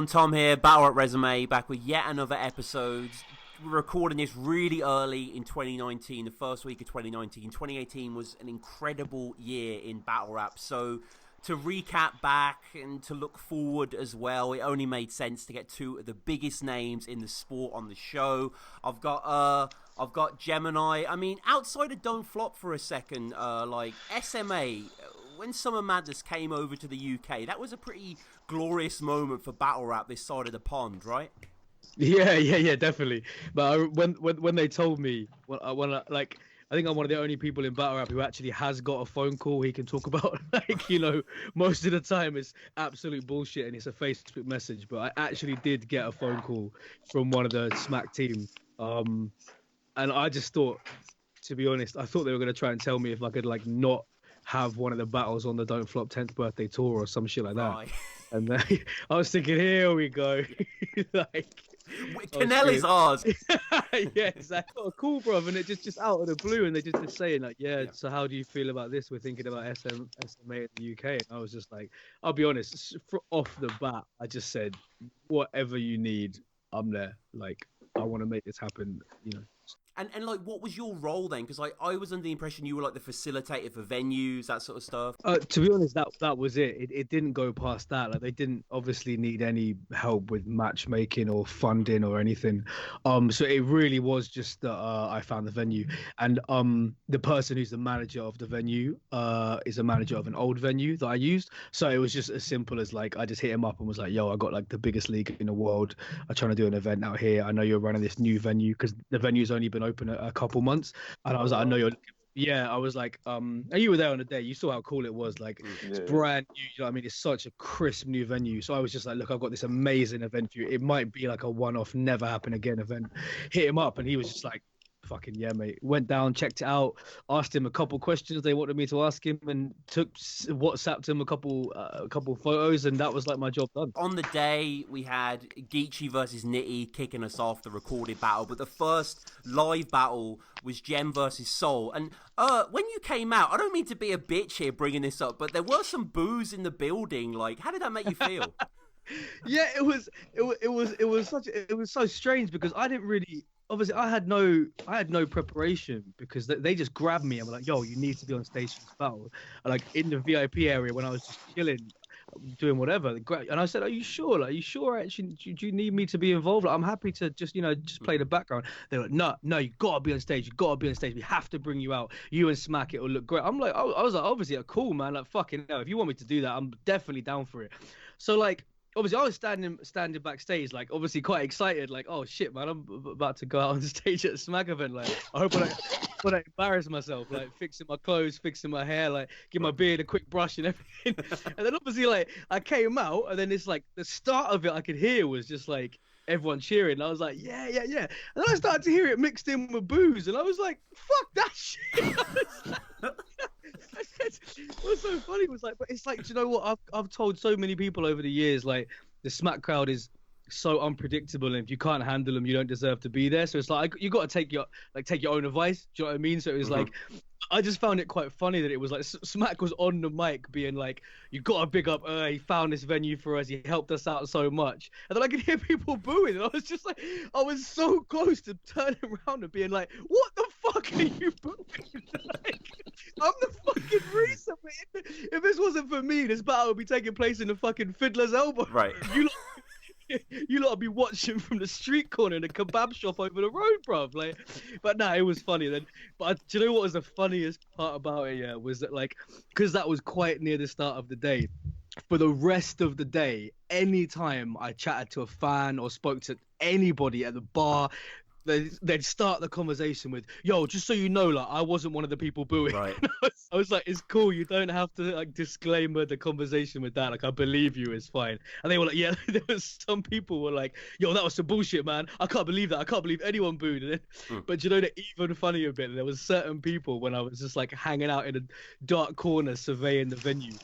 everyone, Tom here, Battle Rap Resume, back with yet another episode. We're recording this really early in 2019, the first week of 2019. 2018 was an incredible year in Battle Rap, so to recap back and to look forward as well, it only made sense to get two of the biggest names in the sport on the show. I've got Gemini. I mean, outside of Don't Flop for a second, like SMA, when Summer Madness came over to the UK, that was a pretty glorious moment for battle rap this side of the pond, right? Yeah, definitely. But when they told me, I think I'm one of the only people in battle rap who actually has got a phone call he can talk about. Most of the time it's absolute bullshit and it's a Facebook message. But I actually did get a phone call from one of the Smack team, and I just thought, to be honest, I thought they were going to try and tell me if I could not have one of the battles on the Don't Flop 10th birthday tour or some shit like that. Right. And then I was thinking, here we go. Canelli's ours. Yeah, exactly. Oh, cool, bro. And it just out of the blue, and they just saying so how do you feel about this? We're thinking about SMA in the UK. And I was just like, I'll be honest, off the bat, I just said, whatever you need, I'm there. I want to make this happen, And what was your role then? Because I was under the impression you were the facilitator for venues, that sort of stuff. To be honest, that was it. It didn't go past that. They didn't obviously need any help with matchmaking or funding or anything. So it really was just that I found the venue, and the person who's the manager of the venue is a manager of an old venue that I used. So it was just as simple as I just hit him up and was like, "Yo, I got the biggest league in the world. I'm trying to do an event out here. I know you're running this new venue because the venue's only been open a couple months." And I was like, I know you're. Yeah, I was like, and you were there on the day. You saw how cool it was. It's brand new. You know what I mean? It's such a crisp new venue. So I was just like, look, I've got this amazing event for you. It might be a one-off, never happen again event. Hit him up, and he was just like, fucking yeah, mate. Went down, checked it out, asked him a couple questions they wanted me to ask him, and WhatsApped him a couple photos, and that was my job done. On the day, we had Geechee versus Nitty kicking us off the recorded battle, but the first live battle was Gem versus Soul. And when you came out, I don't mean to be a bitch here bringing this up, but there were some boos in the building. How did that make you feel? Yeah, it was so strange because I didn't really. Obviously, I had no preparation because they just grabbed me and were like, "Yo, you need to be on stage for this battle." In the VIP area when I was just chilling, doing whatever. And I said, "Are you sure? Are you sure? Actually, do you need me to be involved? I'm happy to just play the background." They were like, "No, you gotta be on stage. You gotta be on stage. We have to bring you out. You and Smack, it will look great." I'm like, I was like, obviously, cool, man. Fucking hell. If you want me to do that, I'm definitely down for it. So obviously, I was standing backstage, obviously quite excited, oh shit, man, I'm about to go out on stage at a Smack event. I hope I don't embarrass myself, fixing my clothes, fixing my hair, give my beard a quick brush and everything. And then obviously, I came out, and then it's the start of it I could hear was just everyone cheering. And I was like, yeah. And then I started to hear it mixed in with boos, and I was like, fuck that shit. What's so funny was but it's do you know what? I've told so many people over the years, the Smack crowd is so unpredictable, and if you can't handle them, you don't deserve to be there. So it's you got to take your own advice. Do you know what I mean? So it was I just found it quite funny that it was Smack was on the mic being you got to big up, he found this venue for us, he helped us out so much. And then I could hear people booing, and I was just I was so close to turning around and being what the fuck are you booing? I'm the fucking reason. If this wasn't for me, this battle would be taking place in the fucking Fiddler's Elbow. Right. You lot be watching from the street corner in a kebab shop over the road, bruv. But nah, it was funny then. But do you know what was the funniest part about it? Yeah, was that because that was quite near the start of the day. For the rest of the day, anytime I chatted to a fan or spoke to anybody at the bar, they'd start the conversation with, "Yo, just so you know, I wasn't one of the people booing." Right. I was like, "It's cool. You don't have to disclaimer the conversation with that. I believe you. It's fine." And they were like, "Yeah." There was some people were like, "Yo, that was some bullshit, man. I can't believe that. I can't believe anyone booed." And then, But you know the even funnier bit? There was certain people when I was just hanging out in a dark corner surveying the venue.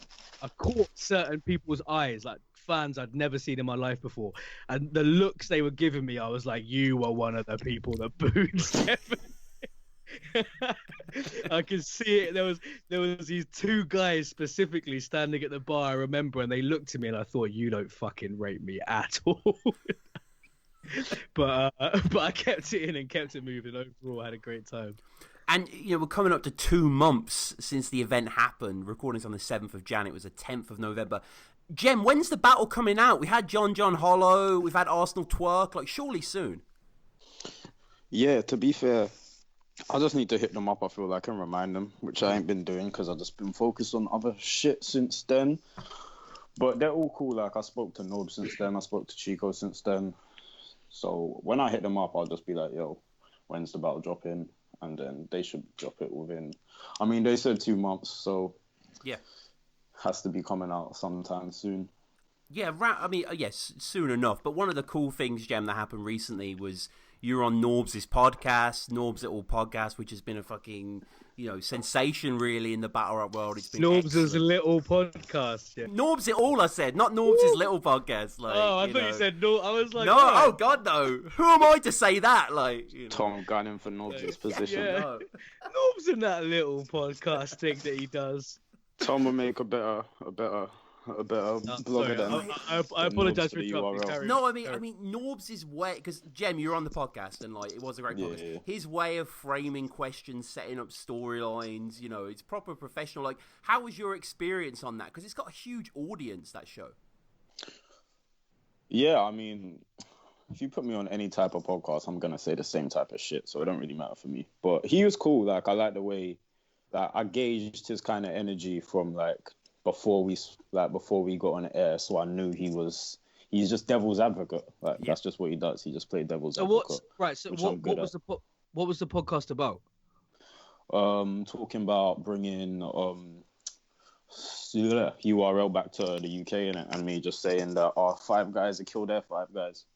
I caught certain people's eyes, fans I'd never seen in my life before, and the looks they were giving me, I was like, you were one of the people that booed Stefan. I can see it. There was these two guys specifically standing at the bar. I remember, and they looked at me, and I thought, "You don't fucking rate me at all." but I kept it in and kept it moving. Overall, I had a great time. And we're coming up to 2 months since the event happened. Recording's on the 7th of Jan. It was the 10th of November. Jem, when's the battle coming out? We had John Hollow. We've had Arsenal Twerk. Like, surely soon. Yeah, to be fair, I just need to hit them up, I feel like, and remind them, which I ain't been doing because I've just been focused on other shit since then. But they're all cool. Like, I spoke to Noob since then. I spoke to Chico since then. So when I hit them up, I'll just be like, yo, when's the battle dropping? And then they should drop it within... I mean, they said 2 months, so... Yeah. Has to be coming out sometime soon. Yeah, yes, soon enough. But one of the cool things, Jem, that happened recently was you were on Norbs' podcast, Norbs It All podcast, which has been a fucking, sensation really in the battle rap world. It's been Norbs' Little podcast. Yeah. Norbs It All, I said, not Norbs' Little podcast. Like, I thought you said no. I was like, no, oh God, no. Who am I to say that? Like, Tom gunning for Norbs' position. Yeah. No. Norbs in that little podcast thing that he does. Tom will make a better blogger than. I apologize for interrupting. No, I mean, Norbs' way, because Jem, you're on the podcast, and like it was a great podcast. Yeah. His way of framing questions, setting up storylines, it's proper professional. Like, how was your experience on that? Because it's got a huge audience, that show. Yeah, I mean, if you put me on any type of podcast, I'm gonna say the same type of shit, so it don't really matter for me. But he was cool. Like, I like the way that I gauged his kind of energy from like before we got on the air, so I knew he's just devil's advocate. Like that's just what he does. He just played devil's advocate. What was the podcast about? Talking about bringing URL back to the UK and me just saying that our 5 guys have killed their 5 guys.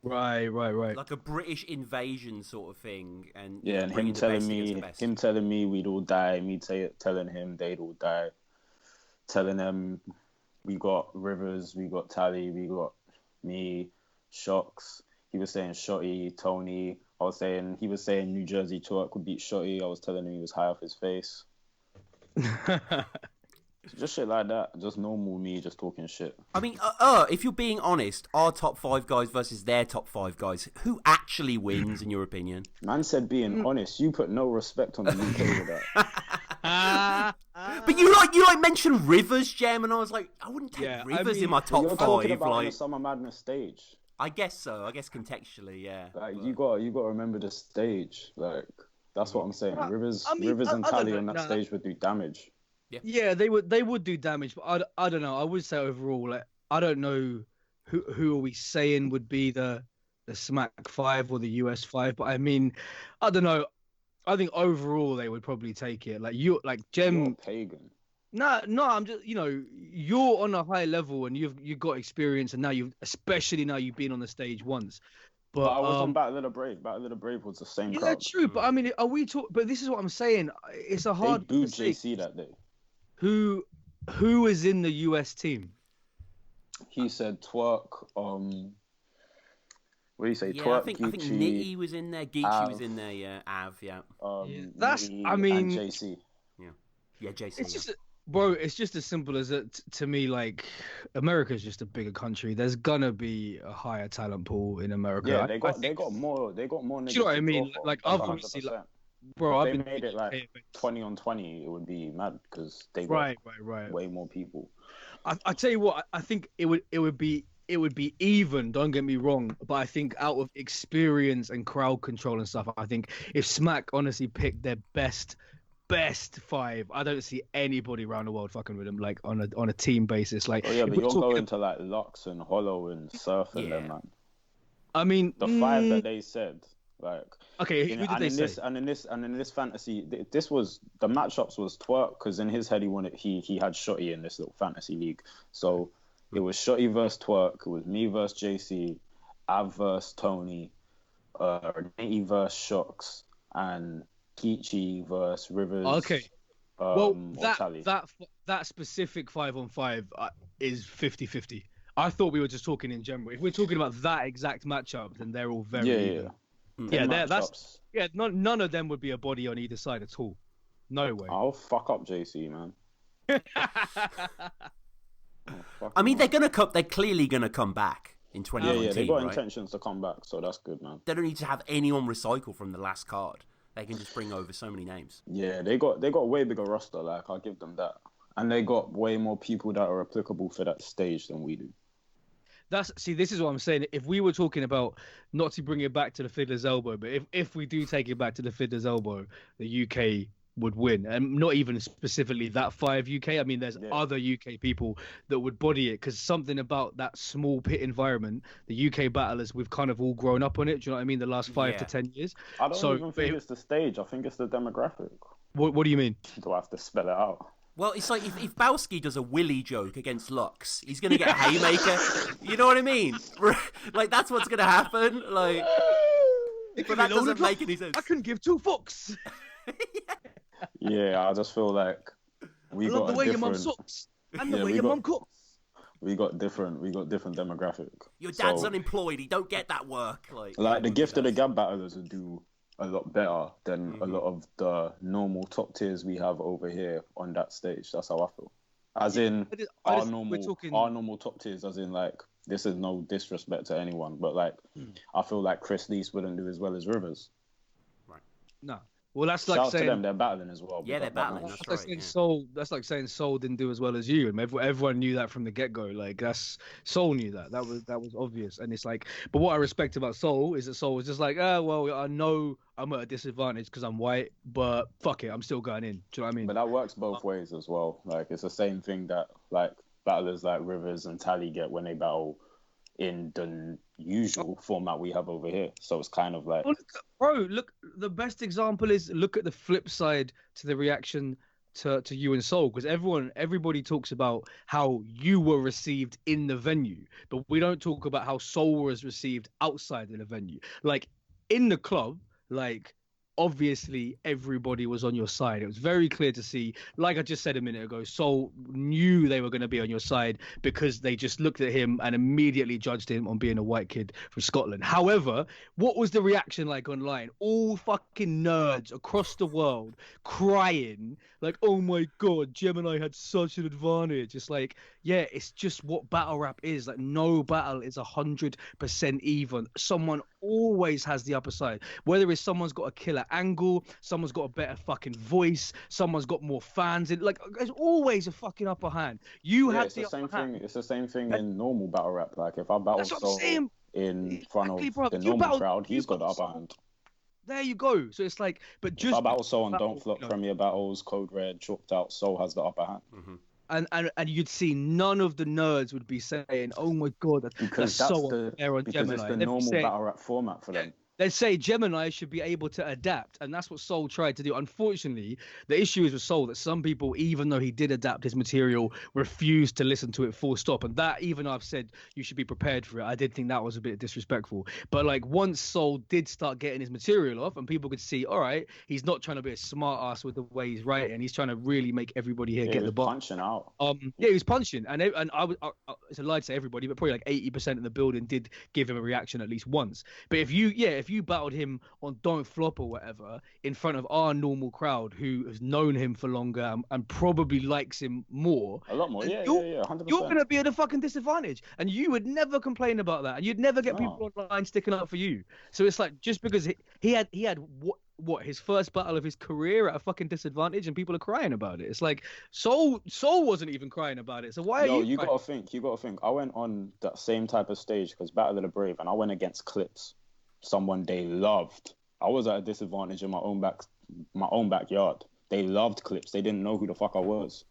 Right. Like a British invasion sort of thing, and and him telling me we'd all die, me telling him they'd all die, telling them we got Rivers, we got Tally, we got me, Shocks. He was saying Shotty, Tony. He was saying New Jersey Twerk would beat Shotty. I was telling him he was high off his face. Just shit like that. Just normal me just talking shit. I mean, if you're being honest, our top 5 guys versus their top 5 guys, who actually wins, in your opinion? Man said being honest. You put no respect on the UK with that. But you mentioned Rivers, Jem, and I was like, I wouldn't take Rivers in my top 5. You're talking about the Summer Madness stage. I guess so. I guess contextually, yeah. Like you got to remember the stage. Like that's what I'm saying. Rivers and Tally on that stage would do damage. Yeah, they would do damage, but I don't know. I would say overall, like I don't know who are we saying would be the Smack 5 or the US 5, but I mean, I don't know. I think overall they would probably take it. Like Jem. You're pagan. No, I'm just you're on a high level and you've got experience, and now especially now you've been on the stage once. But I was on Battle of the Brave. Battle of the Brave was the same crowd. Yeah, true. But I mean, are we talking? But this is what I'm saying. It's a hard. They booed JC that day. Who is in the US team? He said Twerk. What do you say? Yeah, Twerk, I think Geechee, Nitty was in there. Geechee was in there. Yeah, Av. Yeah. That's. Nitty I mean. And JC. Yeah, JC. It's just. Bro, it's just as simple as it to me. Like, America's just a bigger country. There's gonna be a higher talent pool in America. Yeah, they got more. They got more. Do you know what I mean? Like, obviously, bro, if they made it like 20-on-20, it would be mad because they got way more people. I tell you what, I think it would be even. Don't get me wrong, but I think out of experience and crowd control and stuff, I think if Smack honestly picked their best 5, I don't see anybody around the world fucking with them like on a team basis. Like, but you're going to like Lux and Hollow and Surf and them, man. I mean, the 5 that they said, like, okay, who did they say? And in this fantasy, this was the matchups was Twerk because in his head he had Shotty in this little fantasy league, so it was Shotty versus Twerk, it was me versus JC, Av versus Tony, Nitty versus Shocks, and Geechee versus Rivers. Okay. Well, that specific 5-on-5 is 50-50. I thought we were just talking in general. If we're talking about that exact matchup, then they're all very even. None of them would be a body on either side at all. No way. I'll fuck up JC, man. I mean, they're gonna come. They're clearly gonna come back in 2019. Yeah, they got right? intentions to come back, so that's good, man. They don't need to have anyone recycle from the last card. They can just bring over so many names. Yeah, they got a way bigger roster. Like, I'll give them that, and they got way more people that are applicable for that stage than we do. This is what I'm saying. If we were talking about not to bring it back to the fiddler's elbow, but if we do take it back to the fiddler's elbow, the UK would win, and not even specifically that 5 UK. I mean, there's other UK people that would body it, because something about that small pit environment, the UK battlers, we've kind of all grown up on it. Do you know what I mean? The last 5 to 10 years. I don't even think it's the stage. I think it's the demographic. What do you mean? Do I have to spell it out? Well, it's like if Bowski does a Willy joke against Lux, he's going to get a haymaker. You know what I mean? Like, that's what's going to happen. Like, but that doesn't make any sense. I couldn't give 2 fucks. Yeah, I just feel like we got the way different... your mum sucks and the way your mum cooks. We got different demographic. Your dad's unemployed. He don't get that work. Like the gift of the gab battlers would do a lot better than a lot of the normal top tiers we have over here on that stage. That's how I feel. As in our normal top tiers. As in, like, this is no disrespect to anyone, but like I feel like Chris Lees wouldn't do as well as Rivers. Right. No. Well, that's like Shout saying to them, they're battling as well. Yeah, they're battling. That's like saying Soul. That's like saying Soul didn't do as well as you, and everyone knew that from the get go. Like, Soul knew that. That was obvious, and it's like. But what I respect about Soul is that Soul was just like, well, I know I'm at a disadvantage because I'm white, but fuck it, I'm still going in. Do you know what I mean? But that works both ways as well. Like, it's the same thing that like battlers like Rivers and Tally get when they battle in the usual format we have over here. So it's kind of like... Look, the best example is look at the flip side to the reaction to you and Soul, because everybody talks about how you were received in the venue, but we don't talk about how Soul was received outside of the venue. Like, in the club, like, obviously everybody was on your side. It was very clear to see, like I just said a minute ago, Soul knew they were going to be on your side because they just looked at him and immediately judged him on being a white kid from Scotland. However, what was the reaction like online? All fucking nerds across the world crying like, oh my God, Gemini had such an advantage. It's like, yeah, it's just what battle rap is. Like, no battle is 100% even. Someone always has the upper side. Whether it's someone's got a killer angle, someone's got a better fucking voice, someone's got more fans. Like, there's always a fucking upper hand. It's the upper hand. It's the same thing in normal battle rap. Like, if I battle Soul in front of the normal crowd, he's got the upper hand. There you go. So it's like, but just... If I battle Soul and Don't Flop Premier Battles, Code Red, Chalked Out, Soul has the upper hand. Mm-hmm. And you'd see none of the nerds would be saying, "Oh my God, that's so unfair on Gemini." It's the normal battle rap format for them. They'd say Gemini should be able to adapt, and that's what Soul tried to do. Unfortunately, the issue is with Soul that some people, even though he did adapt his material, refused to listen to it full stop. And that, even though I've said you should be prepared for it, I did think that was a bit disrespectful. But like, once Soul did start getting his material off, and people could see, all right, he's not trying to be a smart ass with the way he's writing. He's trying to really make everybody here get the ball. Punching out. Yeah, he was punching, and I it's a lie to say everybody, but probably like 80% of the building did give him a reaction at least once. But if you battled him on Don't Flop or whatever in front of our normal crowd who has known him for longer and probably likes him more, a lot more, yeah, 100%. You're gonna be at a fucking disadvantage, and you would never complain about that, and you'd never get people online sticking up for you. So it's like, just because he had what his first battle of his career at a fucking disadvantage, and people are crying about it. It's like Soul wasn't even crying about it. So why are you? You gotta think. I went on that same type of stage because Battle of the Brave, and I went against Clips, someone they loved. I was at a disadvantage in my own backyard. They loved Clips. They didn't know who the fuck I was.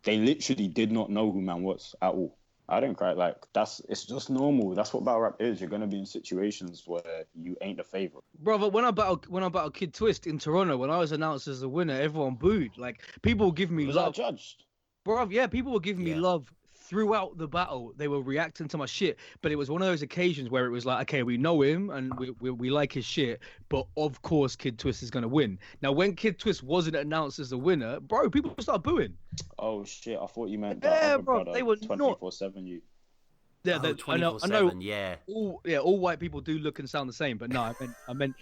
They literally did not know who man was at all. I didn't cry. Like, it's just normal. That's what battle rap is. You're gonna be in situations where you ain't the favorite. Brother, when I battled Kid Twist in Toronto, when I was announced as the winner, everyone booed. Like, people would give me love. Was I judged? Bro, yeah, people were giving me love throughout the battle. They were reacting to my shit, but it was one of those occasions where it was like, okay, we know him and we like his shit, but of course Kid Twist is gonna win. Now, when Kid Twist wasn't announced as the winner, bro, people started booing. Oh shit! I thought you meant that other bro, brother, they were 24/7 you. Yeah, Oh, I know. 24/7, yeah. All white people do look and sound the same, but no, I meant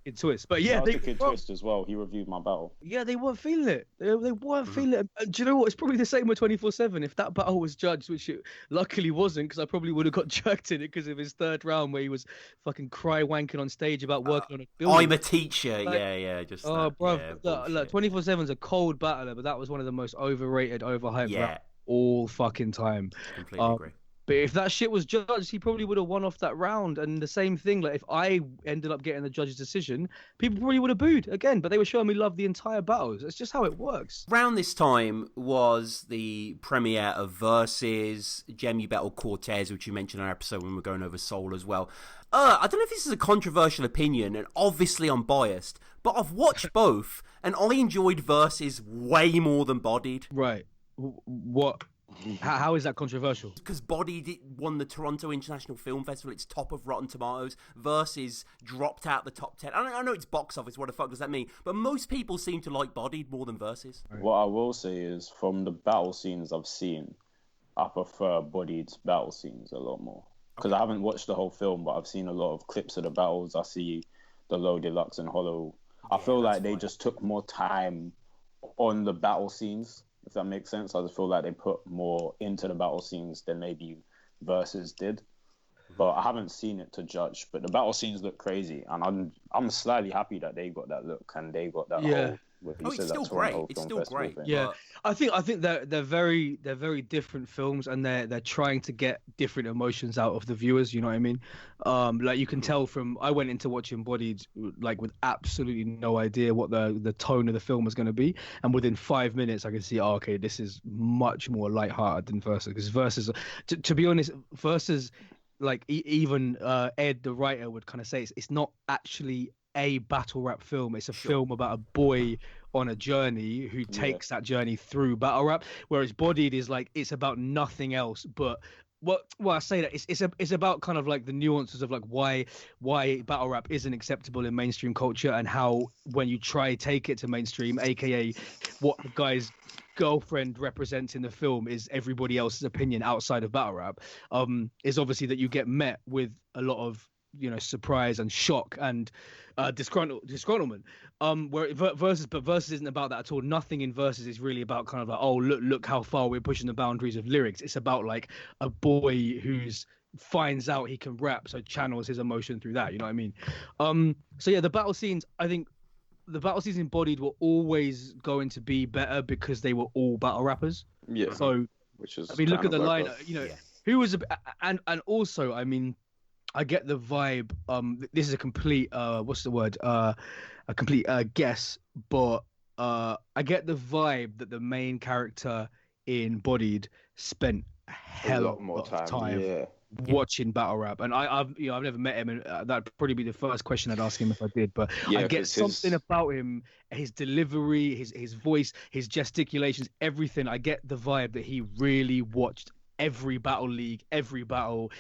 Kid Twist. But yeah, Shout out they to Kid bro, Twist as well. He reviewed my battle. yeah, they weren't feeling it. They weren't Mhm. feeling it. And do you know what? It's probably the same with 24/7. If that battle was judged, which it luckily wasn't, because I probably would have got jerked in it because of his third round where he was fucking cry wanking on stage about working on a building. I'm a teacher. Like, yeah. Just oh, that. bro, Yeah, look, bullshit. 24/7's a cold battler, but that was one of the most overrated, overhyped Yeah. rounds all fucking time. Completely agree. But if that shit was judged, he probably would have won off that round. And the same thing, like if I ended up getting the judge's decision, people probably would have booed again. But they were showing me love the entire battles. That's just how it works. Around this time was the premiere of Versus, Jem battle Cortez, which you mentioned in our episode when we were going over Soul as well. I don't know if this is a controversial opinion, and obviously I'm biased, but I've watched both, and I enjoyed Versus way more than Bodied. Right. What? How is that controversial? Because Bodied won the Toronto International Film Festival, it's top of Rotten Tomatoes. Versus dropped out the top 10. I know it's box office, what the fuck does that mean? But most people seem to like Bodied more than Versus. What I will say is, from the battle scenes I've seen, I prefer Bodied's battle scenes a lot more. Because I haven't watched the whole film, but I've seen a lot of clips of the battles. I see the Low Deluxe and Hollow. I feel like they just took more time on the battle scenes, if that makes sense. I just feel like they put more into the battle scenes than maybe Versus did. But I haven't seen it to judge. But the battle scenes look crazy, and I'm slightly happy that they got that look and they got that whole. It's still great. It's still great. Yeah, I think they're very different films, and they're trying to get different emotions out of the viewers. You know what I mean? Like you can tell from I went into watching Bodied like with absolutely no idea what the tone of the film was going to be, and within 5 minutes I could see, oh, okay, this is much more lighthearted than Versus. Because Versus, to be honest, Versus, like even Ed the writer would kind of say it's not actually a battle rap film. It's a film about a boy on a journey who takes that journey through battle rap, whereas Bodied is like it's about nothing else but I say that it's about kind of like the nuances of like why battle rap isn't acceptable in mainstream culture, and how when you try take it to mainstream, aka what the guy's girlfriend represents in the film is everybody else's opinion outside of battle rap, is obviously that you get met with a lot of surprise and shock and disgruntlement. Where Versus isn't about that at all. Nothing in Versus is really about kind of like, oh, look how far we're pushing the boundaries of lyrics. It's about like a boy who's finds out he can rap, so channels his emotion through that. You know what I mean? So yeah, the battle scenes, I think the battle scenes in Bodied were always going to be better because they were all battle rappers. Yeah. So which is, I mean, look at the line. Yeah. Who was and also, I mean, I get the vibe. This is a complete what's the word? A complete guess, but I get the vibe that the main character in Bodied spent a hell of more time watching battle rap, and I've never met him, and that'd probably be the first question I'd ask him if I did. But I get something about him, his delivery, his voice, his gesticulations, everything. I get the vibe that he really watched every battle league, every battle,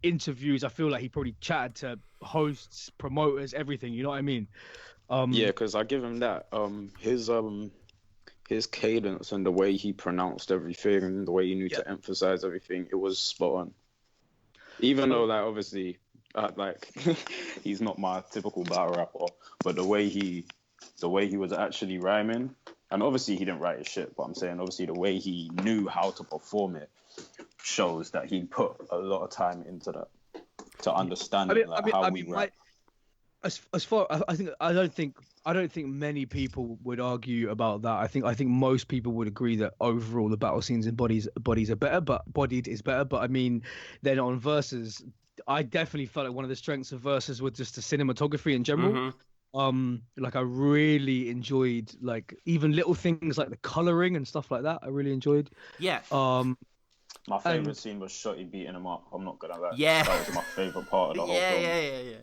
interviews. I feel like he probably chatted to hosts, promoters, everything. You know what I mean? Yeah, because I give him that. His cadence and the way he pronounced everything and the way he knew to emphasize everything, it was spot on. Even though, like, obviously, like he's not my typical battle rapper, but the way he was actually rhyming, and obviously he didn't write his shit, but I'm saying obviously the way he knew how to perform it shows that he put a lot of time into that to understand how we rap. As far I don't think many people would argue about that. I think most people would agree that overall the battle scenes in Bodied are better, but Bodied is better. But I mean, then on Versus, I definitely felt like one of the strengths of Versus was just the cinematography in general. Like I really enjoyed like even little things like the coloring and stuff like that. I really enjoyed. Yeah. My favorite scene was Shotty beating him up. I'm not gonna lie. Yeah. That was my favorite part of the whole film. Yeah.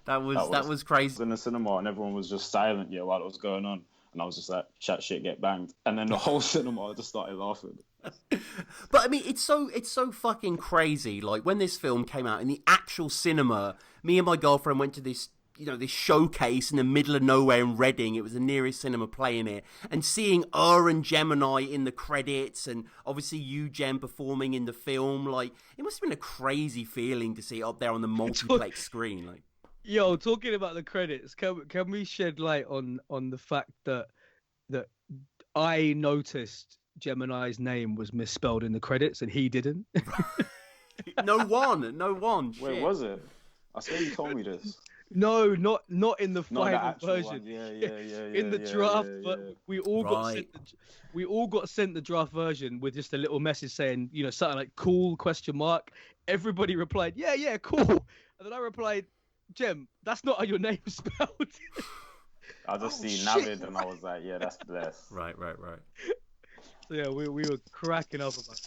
That was crazy. I was in the cinema and everyone was just silent while it was going on, and I was just like, "Chat shit, get banged," and then the whole cinema just started laughing. But I mean, it's so fucking crazy. Like when this film came out in the actual cinema, me and my girlfriend went to this this showcase in the middle of nowhere in Reading. It was the nearest cinema playing it, and seeing and Gemini in the credits, and obviously you, Gem, performing in the film. Like, it must have been a crazy feeling to see it up there on the multiplex screen. Like, yo, talking about the credits, can we shed light on the fact that I noticed Gemini's name was misspelled in the credits and he didn't? No one. Wait, Shit. was it? I swear you told me this. No, not in the Not the final actual version. one. Yeah. In the draft, but we all Right. got sent the draft version with just a little message saying, something like "cool?" ? Everybody replied, "Yeah, cool." And then I replied, "Gem, that's not how your name's spelled." I just see shit. Navid and I was like, yeah, that's blessed. Right. So yeah, we were cracking up about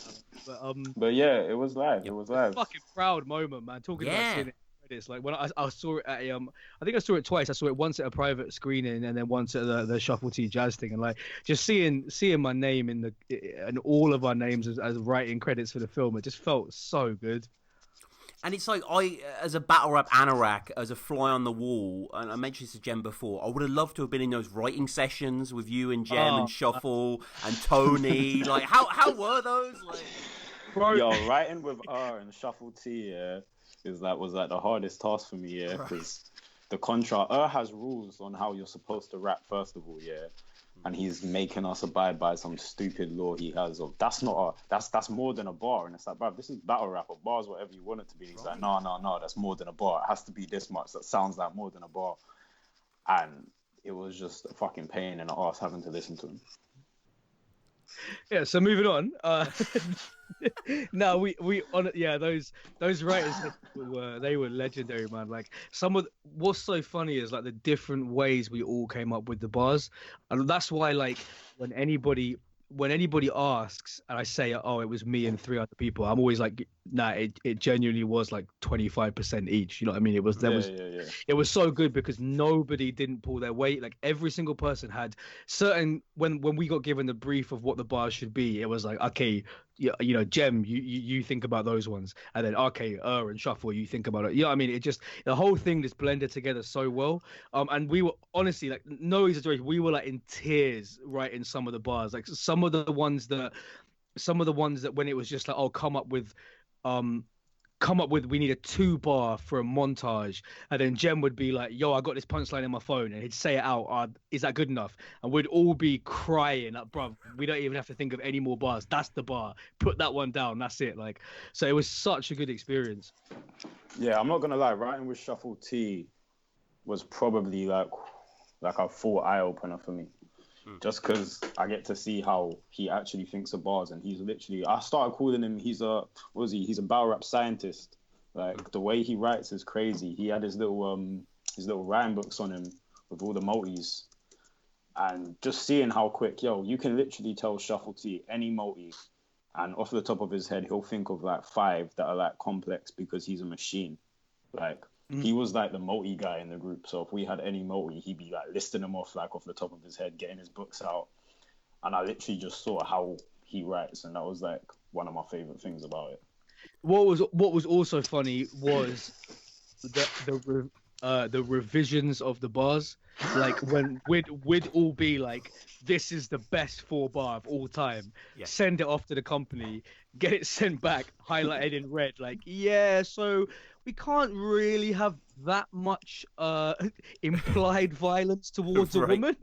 that. But yeah, it was live. It was live. Fucking proud moment, man. Talking about Yeah. seeing it. It's like when I saw it at I think I saw it twice. I saw it once at a private screening and then once at the Shuffle T Jazz thing, and like just seeing my name and all of our names as writing credits for the film, it just felt so good. And it's like, I, as a battle rap anorak, as a fly on the wall, and I mentioned this to Jem before, I would have loved to have been in those writing sessions with you and Jem and Shuffle and Tony. Like, how were those? Like, Bro, Yo, writing with R and Shuffle T, yeah, was the hardest task for me, yeah, because the contra has rules on how you're supposed to rap first of all, yeah, and he's making us abide by some stupid law he has of that's more than a bar, and it's like, bruv, this is battle rap, a bar's whatever you want it to be. And he's like, no, that's more than a bar. It has to be this much. That sounds like more than a bar, and it was just a fucking pain in the arse having to listen to him. yeah. So moving on. No, those writers were legendary, man. Like what's so funny is like the different ways we all came up with the bars, and that's why like when anybody asks and I say, oh, it was me and 3 other people, I'm always like, nah, it genuinely was like 25% each. You know what I mean? It was It was so good because nobody didn't pull their weight. Like every single person had certain when we got given the brief of what the bars should be, it was like, okay, Jem, you think about those ones, and then okay, and Shuffle, you think about it. I mean, it just the whole thing just blended together so well. And we were honestly like, no exaggeration, we were like in tears writing some of the bars, like some of the ones that when it was just like, oh, come up with we need a 2-bar for a montage, and then Jem would be like, yo, I got this punchline in my phone, and he'd say it out, is that good enough? And we'd all be crying like, bro, we don't even have to think of any more bars, that's the bar, put that one down, that's it. Like, so it was such a good experience. Yeah, I'm not gonna lie, writing with Shuffle T was probably like a full eye opener for me. Just because I get to see how he actually thinks of bars, and he's literally, I started calling him, he's a battle rap scientist. Like the way he writes is crazy. He had his little rhyme books on him with all the multis, and just seeing how quick, you can literally tell Shuffle T any multi, and off the top of his head, he'll think of like 5 that are like complex because he's a machine. Like, he was like the multi guy in the group, so if we had any multi, he'd be like listing them off like off the top of his head, getting his books out, and I literally just saw how he writes, and that was like one of my favorite things about it. What was also funny was the revisions of the bars, like when we'd all be like, this is the best 4-bar of all time, send it off to the company, get it sent back highlighted in red, like, so we can't really have that much implied violence towards a woman.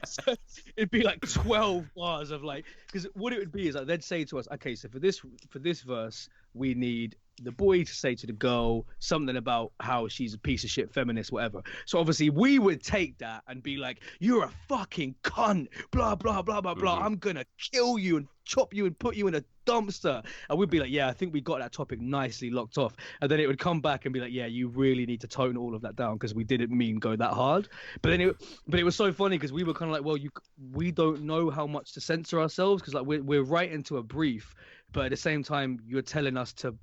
So it'd be like 12 bars of like, because what it would be is like they'd say to us, okay, so for this verse we need the boy to say to the girl something about how she's a piece of shit feminist, whatever. So obviously we would take that and be like, you're a fucking cunt, blah blah blah blah blah, I'm gonna kill you and chop you and put you in a dumpster. And we'd be like, I think we got that topic nicely locked off. And then it would come back and be like, you really need to tone all of that down because we didn't mean go that hard. But then it was so funny because we were kind of like, well, we don't know how much to censor ourselves because like we're right into a brief, but at the same time you're telling us to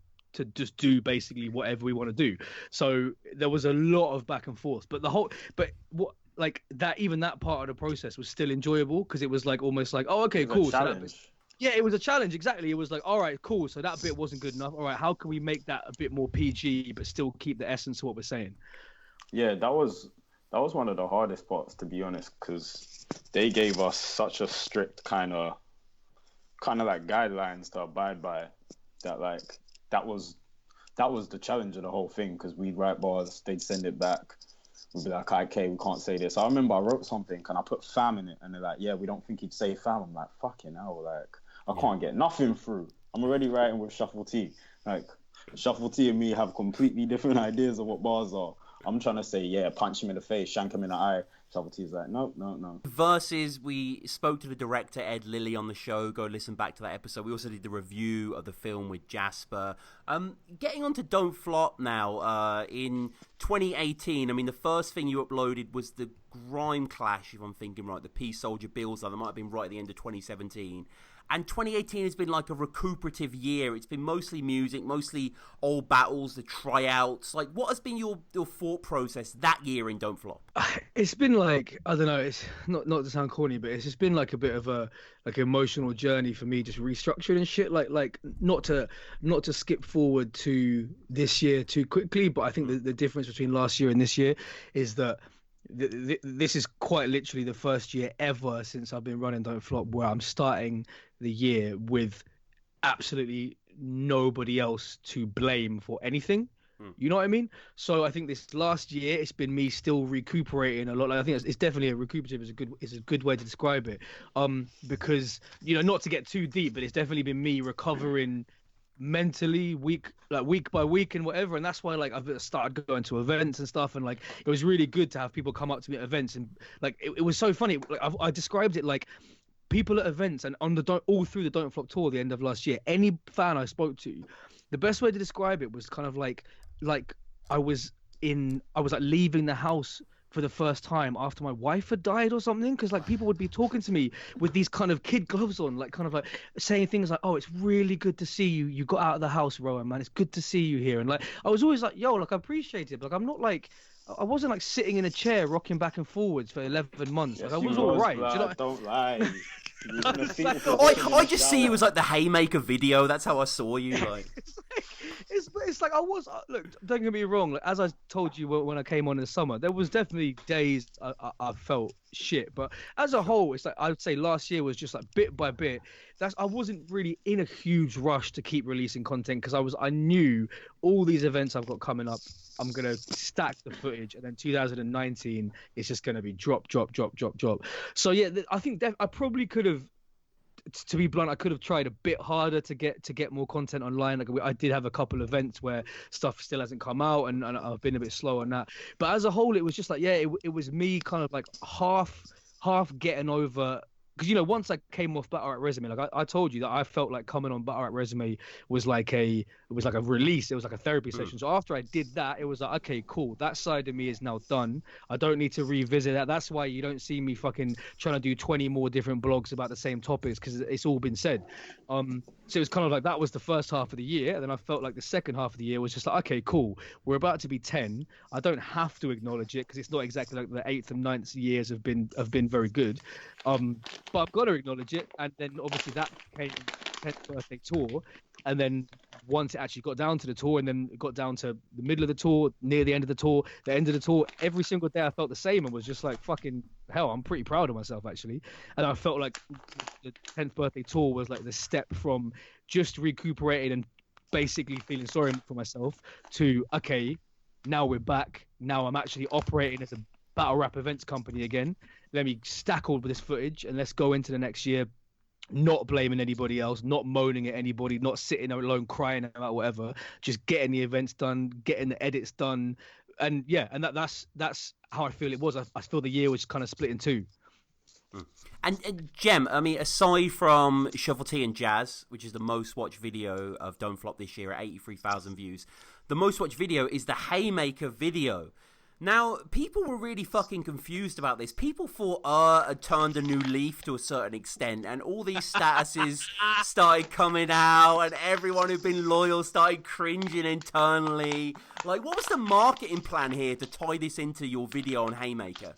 just do basically whatever we want to do. So there was a lot of back and forth, but even that part of the process was still enjoyable because it was like almost like, oh, okay, cool. It was a challenge. Exactly. It was like, all right, cool. So that bit wasn't good enough. All right, how can we make that a bit more PG but still keep the essence of what we're saying? Yeah, that was one of the hardest parts, to be honest, because they gave us such a strict kind of like guidelines to abide by. That like that was that was the challenge of the whole thing, because we'd write bars, they'd send it back. We'd be like, okay, we can't say this. I remember I wrote something and I put fam in it, and they're like, yeah, we don't think he'd say fam. I'm like, fucking hell, like I can't get nothing through. I'm already writing with Shuffle T. Like Shuffle T and me have completely different ideas of what bars are. I'm trying to say, yeah, punch him in the face, shank him in the eye. Shuffle T's like, no, no, no. Versus, we spoke to the director, Ed Lilly, on the show. Go listen back to that episode. We also did the review of the film with Jasper. Getting on to Don't Flop now, in 2018, I mean, the first thing you uploaded was the Grime Clash, if I'm thinking right, the Peace Soldier Bills, that might have been right at the end of 2017. And 2018 has been like a recuperative year. It's been mostly music, mostly old battles, the tryouts. Like, what has been your thought process that year in Don't Flop? It's been like, I don't know, it's not to sound corny, but it's just been like a bit of a like emotional journey for me, just restructuring and shit. Like not to skip forward to this year too quickly, but I think the difference between last year and this year is that this is quite literally the first year ever since I've been running Don't Flop where I'm starting the year with absolutely nobody else to blame for anything. You know what I mean? So I think this last year it's been me still recuperating a lot. Like, I think it's definitely a recuperative is a good way to describe it. Because not to get too deep, but it's definitely been me recovering mentally week by week and whatever, and that's why like I've started going to events and stuff, and like it was really good to have people come up to me at events, and like it was so funny. Like I described it like people at events and on all through the Don't Flop tour, the end of last year, any fan I spoke to, the best way to describe it was kind of like I was like leaving the house for the first time after my wife had died or something, because like people would be talking to me with these kind of kid gloves on, like kind of like saying things like, oh, it's really good to see you got out of the house, Rowan, man, it's good to see you here. And like I was always like, yo, like I appreciate it, but like I'm not like, I wasn't like sitting in a chair rocking back and forwards for 11 months. Yes, like I was all right. Don't lie. I just see you as like the Haymaker video. That's how I saw you. Like it's like I was. Look, don't get me wrong. Like, as I told you when I came on in the summer, there was definitely days I felt shit. But as a whole, it's like I would say last year was just like bit by bit. I wasn't really in a huge rush to keep releasing content because I knew all these events I've got coming up, I'm gonna stack the footage, and then 2019 it's just gonna be drop. So yeah, I think I probably could have. To be blunt, I could have tried a bit harder to get more content online. Like I did have a couple of events where stuff still hasn't come out, and I've been a bit slow on that. But as a whole, it was just like, yeah, it was me kind of like half getting over. Because once I came off Battle Rap Resume, like I told you that I felt like coming on Battle Rap Resume was like a release. It was like a therapy session. So after I did that, it was like, okay, cool. That side of me is now done. I don't need to revisit that. That's why you don't see me fucking trying to do 20 more different blogs about the same topics, because it's all been said. So it was kind of like that was the first half of the year, and then I felt like the second half of the year was just like, okay, cool. We're about to be 10. I don't have to acknowledge it because it's not exactly like the 8th and 9th years have been very good. But I've got to acknowledge it, and then obviously that became 10th birthday tour, and then once it actually got down to the tour, and then it got down to the middle of the tour, near the end of the tour, the end of the tour, every single day I felt the same and was just like, fucking hell, I'm pretty proud of myself actually. And I felt like the 10th birthday tour was like the step from just recuperating and basically feeling sorry for myself to, okay, now we're back. Now I'm actually operating as a battle rap events company again. Let me stack all of this footage and let's go into the next year not blaming anybody else, not moaning at anybody, not sitting alone crying about whatever, just getting the events done, getting the edits done. And yeah, and that's how I feel it was. I feel the year was kind of split in two. And Jem, I mean, aside from Shuffle T and Jazz, which is the most watched video of Don't Flop this year at 83,000 views, the most watched video is the Haymaker video. Now, people were really fucking confused about this. People thought had turned a new leaf to a certain extent, and all these statuses started coming out, and everyone who'd been loyal started cringing internally. Like, what was the marketing plan here to tie this into your video on Haymaker?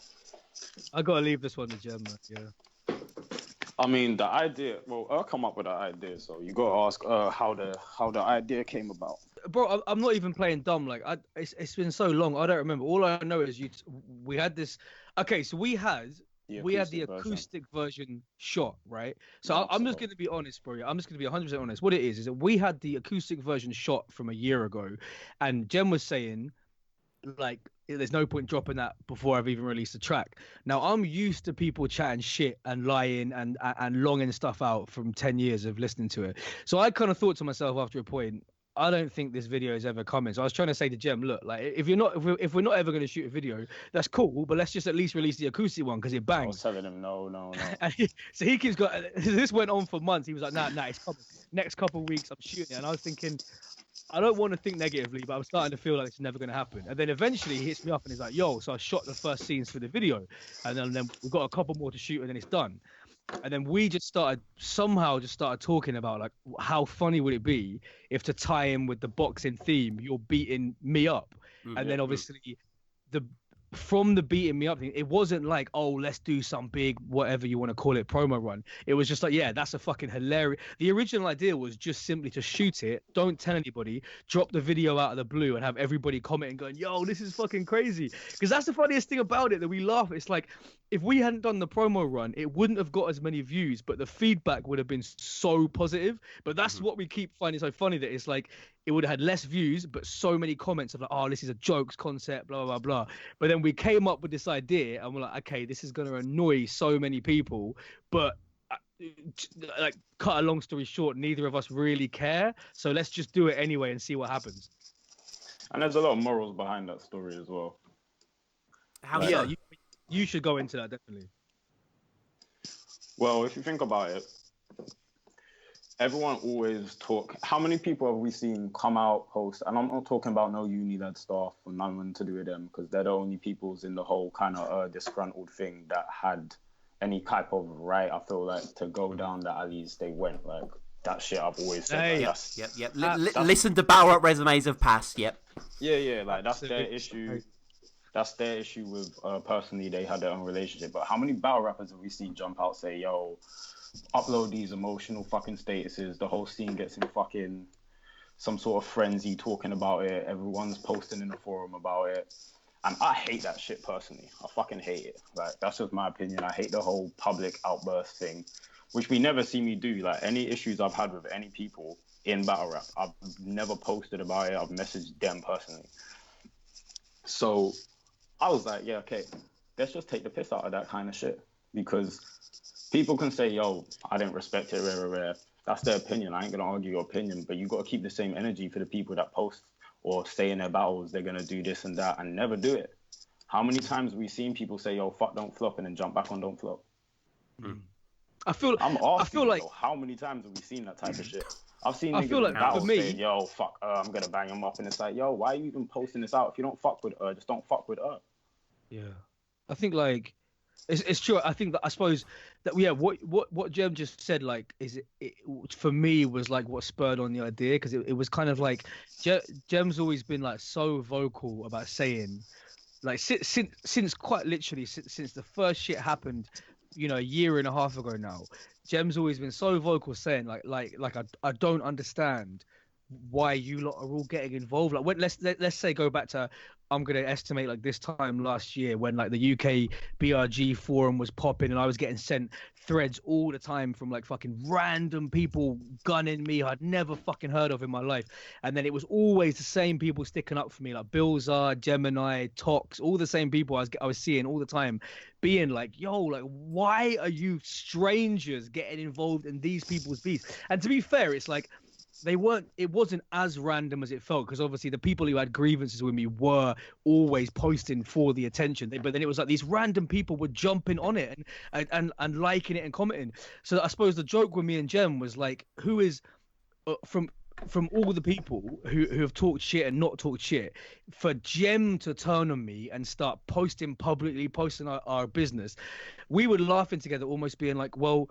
I gotta leave this one to Jem, man. Yeah. I mean, the idea. Well, I'll come up with the idea. So you got to ask how the idea came about. Bro, I'm not even playing dumb. Like, it's been so long, I don't remember. All I know is we had this. Okay, so we had the acoustic version shot, right? So Yeah, I'm just so- going to be honest, bro. I'm just going to be 100% honest. What it is that we had the acoustic version shot from a year ago, and Jem was saying, like, there's no point dropping that before I've even released a track. Now I'm used to people chatting shit and lying and longing stuff out from 10 years of listening to it. So I kind of thought to myself after a point, I don't think this video is ever coming. So I was trying to say to Jem, look, like if we're not ever going to shoot a video, that's cool, but let's just at least release the acoustic one because it I bangs. was telling him no. So he keeps going. This went on for months. He was like, nah, it's coming. Next couple of weeks, I'm shooting it. And I was thinking, I don't want to think negatively, but I'm starting to feel like it's never going to happen. And then eventually he hits me up and he's like, yo, so I shot the first scenes for the video. And then we've got a couple more to shoot and then it's done. And then we just started talking about like how funny would it be if to tie in with the boxing theme, you're beating me up. And then obviously from the beating me up thing, it wasn't like, oh, let's do some big whatever you want to call it promo run. It was just like, yeah, that's a fucking hilarious. The original idea was just simply to shoot it, don't tell anybody, drop the video out of the blue and have everybody commenting going, yo, this is fucking crazy. Because that's the funniest thing about it, that we laugh. It's like, if we hadn't done the promo run, it wouldn't have got as many views, but the feedback would have been so positive. But that's what we keep finding so funny, that it's like it would have had less views, but so many comments of like, oh, this is a jokes concept, blah, blah, blah. But then we came up with this idea and we're like, okay, this is going to annoy so many people. But like, cut a long story short, neither of us really care. So let's just do it anyway and see what happens. And there's a lot of morals behind that story as well. How Like- so? Yeah, you should go into that, definitely. Well, if you think about it, everyone always talk. How many people have we seen come out, post? And I'm not talking about no uni-led stuff or nothing to do with them, because they're the only peoples in the whole kind of disgruntled thing that had any type of right, I feel like, to go down the alleys they went. Like, that shit I've always said. Hey. Like, that's, Yep. Listen to Battle Rap resumes of past. Yep. yeah, like that's their Absolutely. issue. That's their issue with personally, they had their own relationship. But how many battle rappers have we seen jump out, say, yo, upload these emotional fucking statuses, the whole scene gets in fucking some sort of frenzy talking about it, everyone's posting in the forum about it. And I hate that shit personally. I fucking hate it. Like, that's just my opinion. I hate the whole public outburst thing, which we never see me do. Like, any issues I've had with any people in battle rap, I've never posted about it. I've messaged them personally. So I was like, yeah, okay, let's just take the piss out of that kind of shit, because people can say, yo, I didn't respect it, rare. That's their opinion. I ain't going to argue your opinion, but you got to keep the same energy for the people that post or say in their battles they're going to do this and that and never do it. How many times have we seen people say, yo, fuck Don't Flop, and then jump back on Don't Flop? I feel like yo, how many times have we seen that type of shit? I've seen I niggas feel like in battles for me- saying, yo, fuck, I'm going to bang him up. And it's like, yo, why are you even posting this out? If you don't fuck with her, just don't fuck with her. Yeah, I think like it's true. I think that I suppose that what Jem just said, like, is it for me was like what spurred on the idea, because it was kind of like Jem's always been like so vocal about saying, like, since quite literally since the first shit happened, you know, a year and a half ago now. Jem's always been so vocal saying like I don't understand why you lot are all getting involved. Like, let's say go back to, I'm gonna estimate like this time last year when like the UK BRG forum was popping and I was getting sent threads all the time from like fucking random people gunning me I'd never fucking heard of in my life, and then it was always the same people sticking up for me, like Bilzar, Gemini, Tox, all the same people I was seeing all the time being like, yo, like, why are you strangers getting involved in these people's beefs? And to be fair, it's like it wasn't as random as it felt, because obviously the people who had grievances with me were always posting for the attention, but then it was like these random people were jumping on it and liking it and commenting. So I suppose the joke with me and Jem was like, who is from all the people who have talked shit and not talked shit, for Jem to turn on me and start posting publicly, posting our business, we were laughing together, almost being like, well,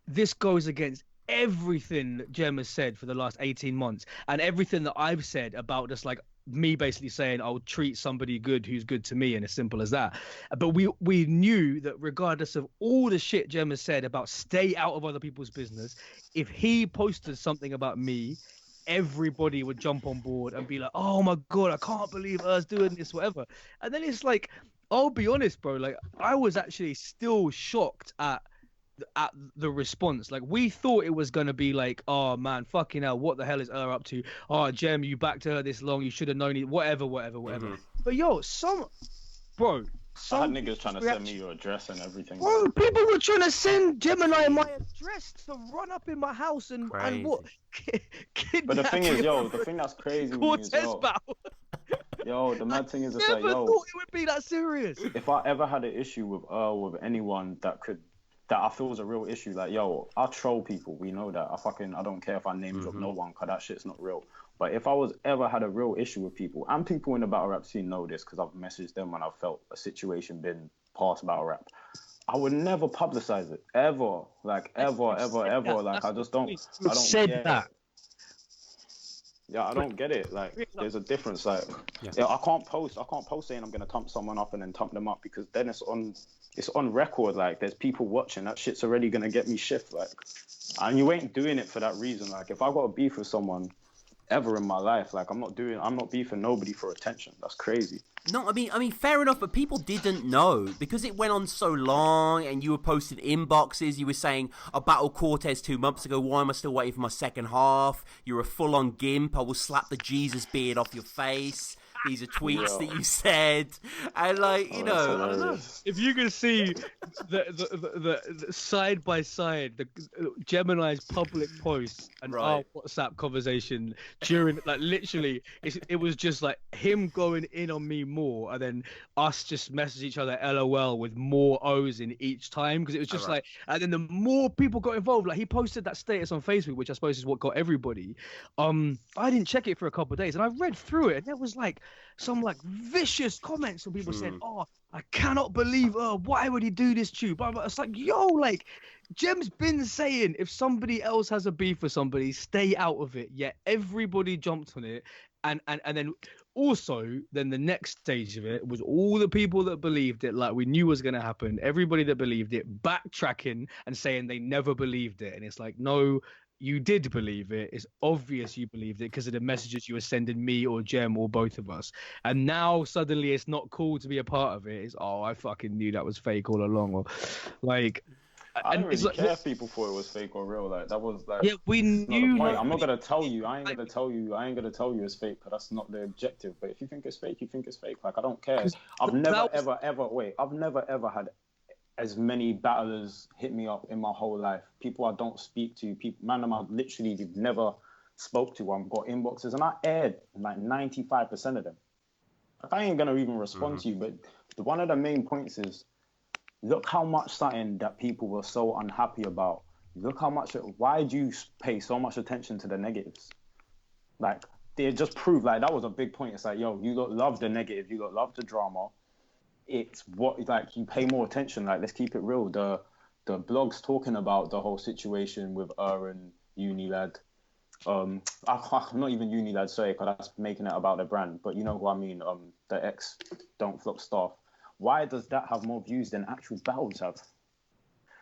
this goes against everything that Jem has said for the last 18 months and everything that I've said about just like me basically saying I'll treat somebody good who's good to me, and as simple as that. But we knew that regardless of all the shit Jem has said about stay out of other people's business, if he posted something about me, everybody would jump on board and be like, "Oh my god, I can't believe us doing this, whatever." And then it's like, I'll be honest, bro. Like I was actually still shocked at the response. Like we thought it was gonna be like, oh man, fucking hell, what the hell is her up to? Oh, Jem, you backed her this long, you should have known it. Whatever. But yo, bro, I had some niggas trying to send me your address and everything. bro, people were trying to send Gemini my address to run up in my house and what? But the thing is, yo, the thing that's crazy with me is, yo, the mad thing is, it's like, yo, never thought it would be that serious. If I ever had an issue with anyone that I feel was a real issue, like, yo, I troll people, we know that. I don't care if I name drop no one, cause that shit's not real. But if I was ever had a real issue with people, and people in the battle rap scene know this, because I've messaged them when I felt a situation been past battle rap, I would never publicize it, ever, like ever. Like I just don't. I don't said that. Yeah, I don't get it. Like, there's a difference. Like, yeah, I can't post saying I'm gonna thump someone up and then thump them up, because then it's on record. Like, there's people watching. That shit's already gonna get me shift. Like, and you ain't doing it for that reason. Like, if I got a beef with someone ever in my life, like, I'm not beefing nobody for attention. That's crazy. No, I mean, fair enough, but people didn't know because it went on so long, and you were posting inboxes. You were saying, "I battled Cortez 2 months ago. Why am I still waiting for my second half? You're a full-on gimp. I will slap the Jesus beard off your face." These are tweets that you said, and like, you know, I don't know. If you can see the side by side, the Gemini's public posts and our WhatsApp conversation during, like, literally, it was just like him going in on me more, and then us just message each other LOL with more O's in each time, because it was just like, and then the more people got involved, like he posted that status on Facebook, which I suppose is what got everybody. I didn't check it for a couple of days, and I read through it, and there was like some like vicious comments from people saying, "Oh, I cannot believe, why would he do this to you?" But it's like, yo, like, Jem's been saying if somebody else has a beef with somebody, stay out of it. Yet everybody jumped on it, and then also then the next stage of it was all the people that believed it, like we knew was gonna happen. Everybody that believed it backtracking and saying they never believed it, and it's like, no. You did believe it. It's obvious you believed it because of the messages you were sending me or Jem or both of us. And now suddenly it's not cool to be a part of it. It's, oh, I fucking knew that was fake all along. Or like, I don't really care if people thought it was fake or real. Like, that was like, yeah, we knew. I'm not gonna tell you. I ain't gonna tell you it's fake, because that's not the objective. But if you think it's fake, you think it's fake. Like, I don't care. I've never ever had as many battlers hit me up in my whole life. People I don't speak to, man, I literally never spoke to. I've got inboxes, and I aired like 95% of them. Like, I ain't gonna even respond to you. But one of the main points is, look how much something that people were so unhappy about. Look how much. Why do you pay so much attention to the negatives? Like, they just proved, like, that was a big point. It's like, yo, you lot love the negative, you lot love the drama. It's what, like, you pay more attention. Like, let's keep it real. The blogs talking about the whole situation with and Unilad. I'm not even Unilad, sorry, because that's making it about the brand. But you know who I mean. The ex Don't Flop staff. Why does that have more views than actual battles have?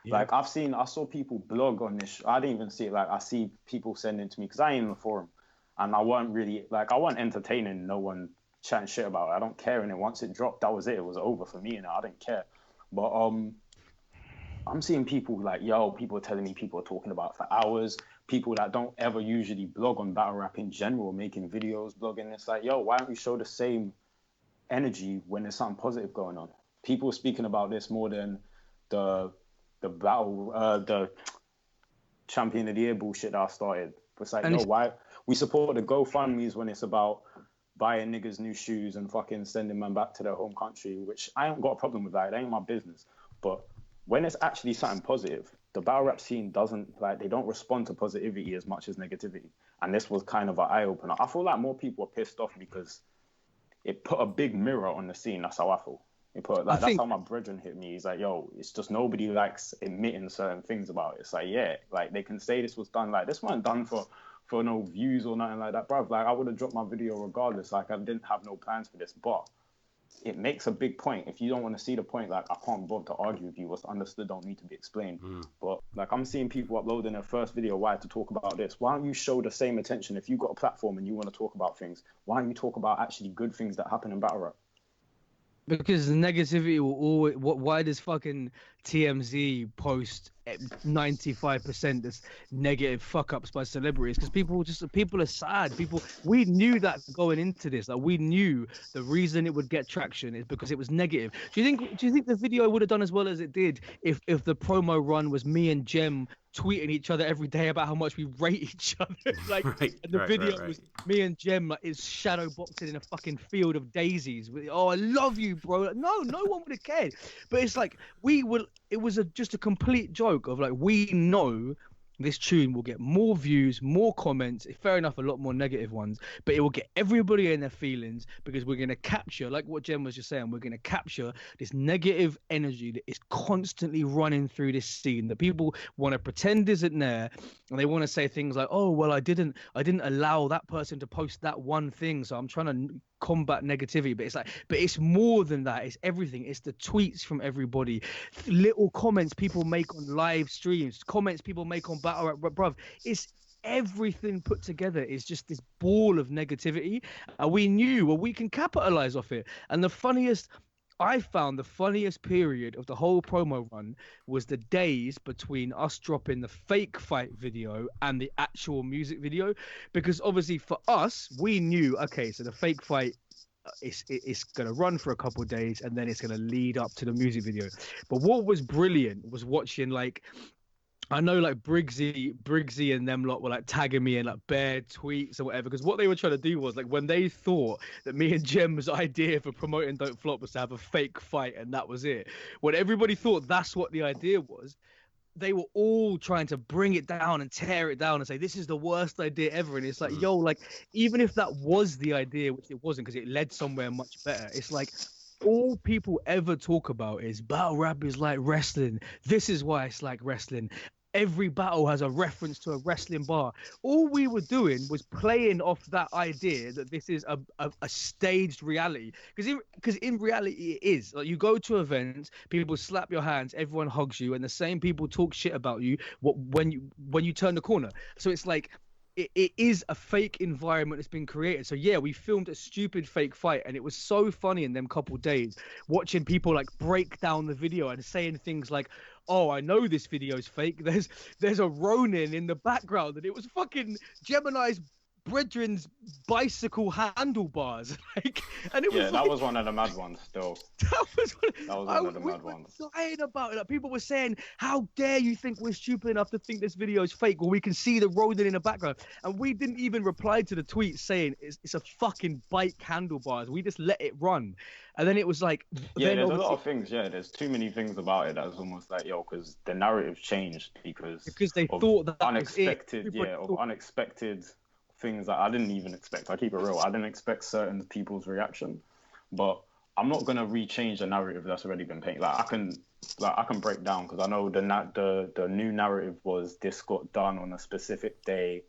Yeah. Like, I saw people blog on this. I didn't even see it. Like, I see people sending to me, because I ain't in the forum, and I wasn't entertaining no one chatting shit about it. I don't care. And then once it dropped, that was it. It was over for me, and I didn't care. But I'm seeing people like, people are telling me people are talking about it for hours. People that don't ever usually blog on battle rap in general, making videos, blogging. It's like, why don't we show the same energy when there's something positive going on? People are speaking about this more than the battle, the champion of the year bullshit that I started. It's like, why we support the GoFundMes when it's about buying niggas new shoes and fucking sending them back to their home country, which I ain't got a problem with that. It ain't my business. But when it's actually something positive, the battle rap scene they don't respond to positivity as much as negativity. And this was kind of an eye opener. I feel like more people are pissed off because it put a big mirror on the scene. That's how I feel. That's how my brethren hit me. He's like, it's just nobody likes admitting certain things about it. It's like, they can say this was done. Like, this wasn't done for for no views or nothing like that, bruv. Like, I would have dropped my video regardless. Like, I didn't have no plans for this, but it makes a big point. If you don't want to see the point, like, I can't bother to argue with you. What's understood don't need to be explained. But like, I'm seeing people uploading their first video, why to talk about this? Why don't you show the same attention if you've got a platform and you want to talk about things? Why don't you talk about actually good things that happen in battle rap? Because negativity will always. Why does fucking TMZ post 95% that's negative fuck ups by celebrities? Because people are sad. We knew that going into this. Like, we knew the reason it would get traction is because it was negative. Do you think the video would have done as well as it did if the promo run was me and Jem tweeting each other every day about how much we rate each other? Like, and the video was me and Jem like is shadow boxing in a fucking field of daisies. Oh, I love you, bro. Like, no one would have cared. But it's like it was just a complete joke of like, we know this tune will get more views, more comments, fair enough, a lot more negative ones, but it will get everybody in their feelings because we're going to capture, like what Jem was just saying, we're going to capture this negative energy that is constantly running through this scene that people want to pretend isn't there, and they want to say things like, oh, well, I didn't allow that person to post that one thing, so I'm trying to combat negativity. But it's more than that. It's everything. It's the tweets from everybody, little comments people make on live streams, comments people make on battle rap, bruv. It's everything put together is just this ball of negativity, and we knew, well, we can capitalize off it. And I found the funniest period of the whole promo run was the days between us dropping the fake fight video and the actual music video, because obviously for us, we knew, okay, so the fake fight it's going to run for a couple of days and then it's going to lead up to the music video. But what was brilliant was watching, like, I know like Briggsy and them lot were like tagging me in like bare tweets or whatever, because what they were trying to do was, like, when they thought that me and Jem's idea for promoting Don't Flop was to have a fake fight and that was it, when everybody thought that's what the idea was, they were all trying to bring it down and tear it down and say this is the worst idea ever. And it's like, yo, like, even if that was the idea, which it wasn't because it led somewhere much better, it's like all people ever talk about is battle rap is like wrestling. This is why it's like wrestling. Every battle has a reference to a wrestling bar. All we were doing was playing off that idea that this is a staged reality. Because in reality it is. Like, you go to events, people slap your hands, everyone hugs you, and the same people talk shit about you when you turn the corner. So it's like, it is a fake environment that's been created. So yeah, we filmed a stupid fake fight, and it was so funny in them couple days watching people like break down the video and saying things like, oh, I know this video's fake. There's a Ronin in the background, and it was fucking Gemini's brethren's bicycle handlebars. Like, and it was that was one of the mad ones still. That was one of the mad ones. Dying about it. Like, people were saying, how dare you think we're stupid enough to think this video is fake? Well, we can see the Ronin in the background. And we didn't even reply to the tweet saying it's a fucking bike handlebars. We just let it run. And then it was like, yeah, there's a lot of things. Yeah, there's too many things about it that's almost like, yo, because the narrative changed because they thought that unexpected, unexpected things that I didn't even expect. I keep it real. I didn't expect certain people's reaction, but I'm not gonna rechange the narrative that's already been painted. Like, I can break down, because I know the new narrative was this got done on a specific day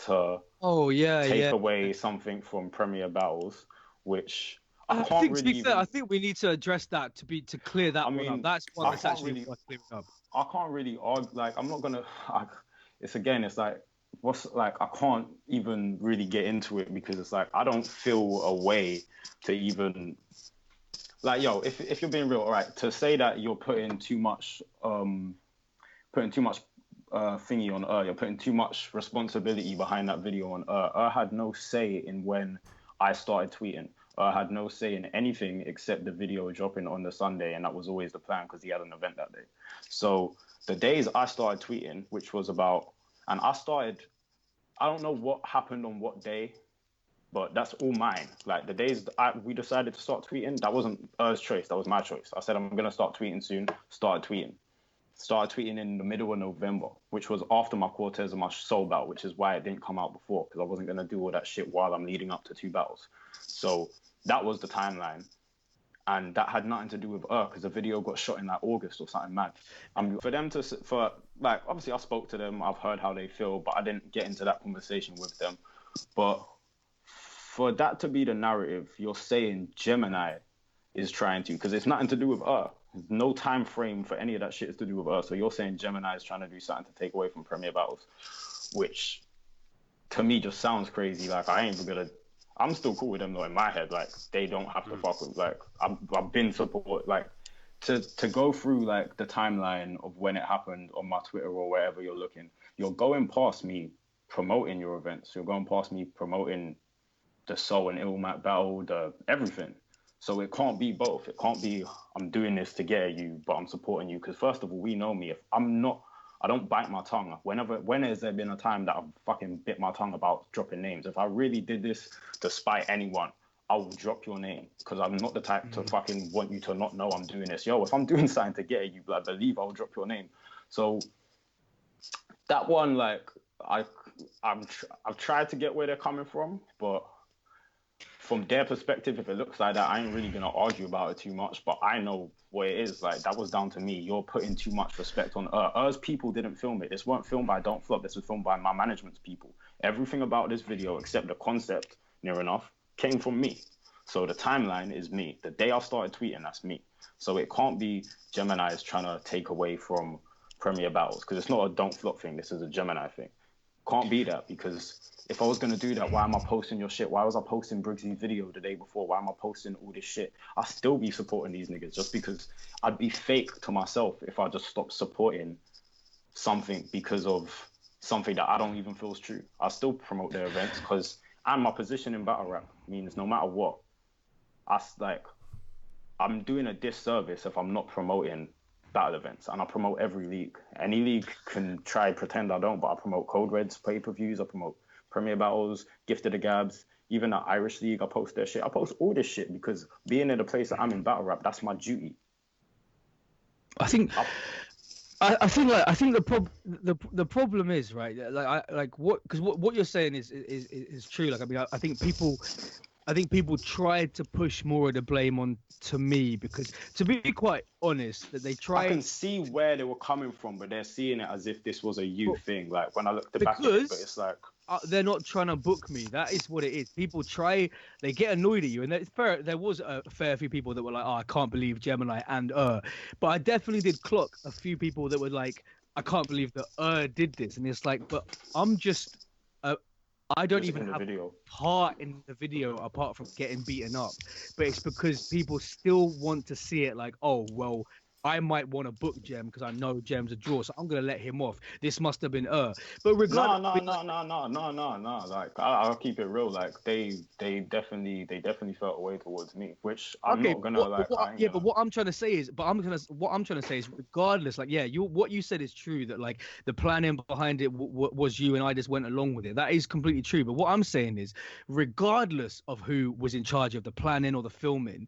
to take away something from Premier Battles, which I think we need to address that to clear that one up. That's one that's actually worth clearing up. I can't really argue. Like, I'm not gonna. It's like, I can't even really get into it, because it's like, I don't feel a way to even, like, yo, if you're being real, all right, to say that you're putting too much thingy on you're putting too much responsibility behind that video on I had no say in when I started tweeting. I had no say in anything except the video dropping on the Sunday, and that was always the plan because he had an event that day. So the days I started tweeting, which was about, and I don't know what happened on what day, but that's all mine. Like, the days we decided to start tweeting, that wasn't Er's choice, that was my choice. I said, I'm going to start tweeting soon, started tweeting in the middle of November, which was after my Cortez and my Soul battle, which is why it didn't come out before, because I wasn't going to do all that shit while I'm leading up to 2 battles. So that was the timeline. and that had nothing to do with her because the video got shot in like August or something mad. For them to, for like, obviously I spoke to them, I've heard how they feel, but I didn't get into that conversation with them. But for that to be the narrative, you're saying Gemini is trying to, because it's nothing to do with her. There's no time frame for any of that shit is to do with her. So you're saying Gemini is trying to do something to take away from Premier Battles, which to me just sounds crazy. Like, I ain't even gonna. I'm still cool with them though in my head. Like, they don't have to fuck with. Like, I've been support. Like, to go through like the timeline of when it happened on my Twitter or wherever you're looking, you're going past me promoting your events. You're going past me promoting the Soul and Ilmac battle, the everything. So it can't be both. It can't be I'm doing this to get at you, but I'm supporting you. Because first of all, we know me. If I'm not, I don't bite my tongue. When has there been a time that I've fucking bit my tongue about dropping names? If I really did this to spite anyone, I will drop your name. Because I'm not the type to fucking want you to not know I'm doing this. Yo, if I'm doing something to get at you, I believe I'll drop your name. So that one, like, I've tried to get where they're coming from, but from their perspective, if it looks like that, I ain't really gonna argue about it too much. But I know what it is. Like, that was down to me. You're putting too much respect on her. Her's people didn't film it. This weren't filmed by Don't Flop. This was filmed by my management's people. Everything about this video, except the concept, near enough, came from me. So the timeline is me. The day I started tweeting, that's me. So it can't be Gemini is trying to take away from Premier Battles, because it's not a Don't Flop thing. This is a Gemini thing. Can't be that, because if I was going to do that, why am I posting your shit? Why was I posting Briggsy's video the day before? Why am I posting all this shit? I'll still be supporting these niggas, just because I'd be fake to myself if I just stopped supporting something because of something that I don't even feel is true. I still promote their events, because my position in battle rap means no matter what, I'm doing a disservice if I'm not promoting battle events, and I promote every league. Any league can try pretend I don't, but I promote Code Reds pay-per-views, I promote Premier Battles, Gift of the Gabs, even the Irish League. I post their shit. I post all this shit because being in the place that I'm in battle rap, that's my duty. I think the problem is, right, what you're saying is true. Like, I mean, I think people tried to push more of the blame on to me, because, to be quite honest, that they tried. I can see where they were coming from, but they're seeing it as if this was a you thing. Like, when I look back at it, but it's like, they're not trying to book me. That is what it is. People try, they get annoyed at you, and it's fair. There was a fair few people that were like, "Oh, I can't believe Gemini and but I definitely did clock a few people that were like, "I can't believe that did this," and it's like, but I'm just. I don't even have part in the video apart from getting beaten up, but it's because people still want to see it like, oh, well, I might want to book Gem because I know Gem's a draw, so I'm gonna let him off. This must have been But regardless, no. Like, I'll keep it real. Like, they definitely felt a way towards me, which I'm not gonna But what I'm trying to say is, regardless, like, yeah, what you said is true, that like the planning behind it was you, and I just went along with it. That is completely true. But what I'm saying is, regardless of who was in charge of the planning or the filming,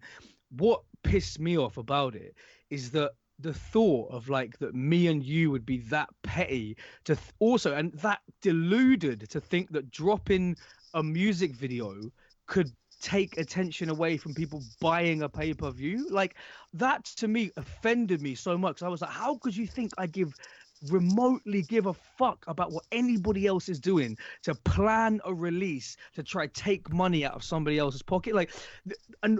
what pissed me off about it is that the thought of like that me and you would be that petty to also, and that deluded to think that dropping a music video could take attention away from people buying a pay-per-view. Like, that to me offended me so much. I was like, how could you think I remotely give a fuck about what anybody else is doing to plan a release to try take money out of somebody else's pocket? Like, and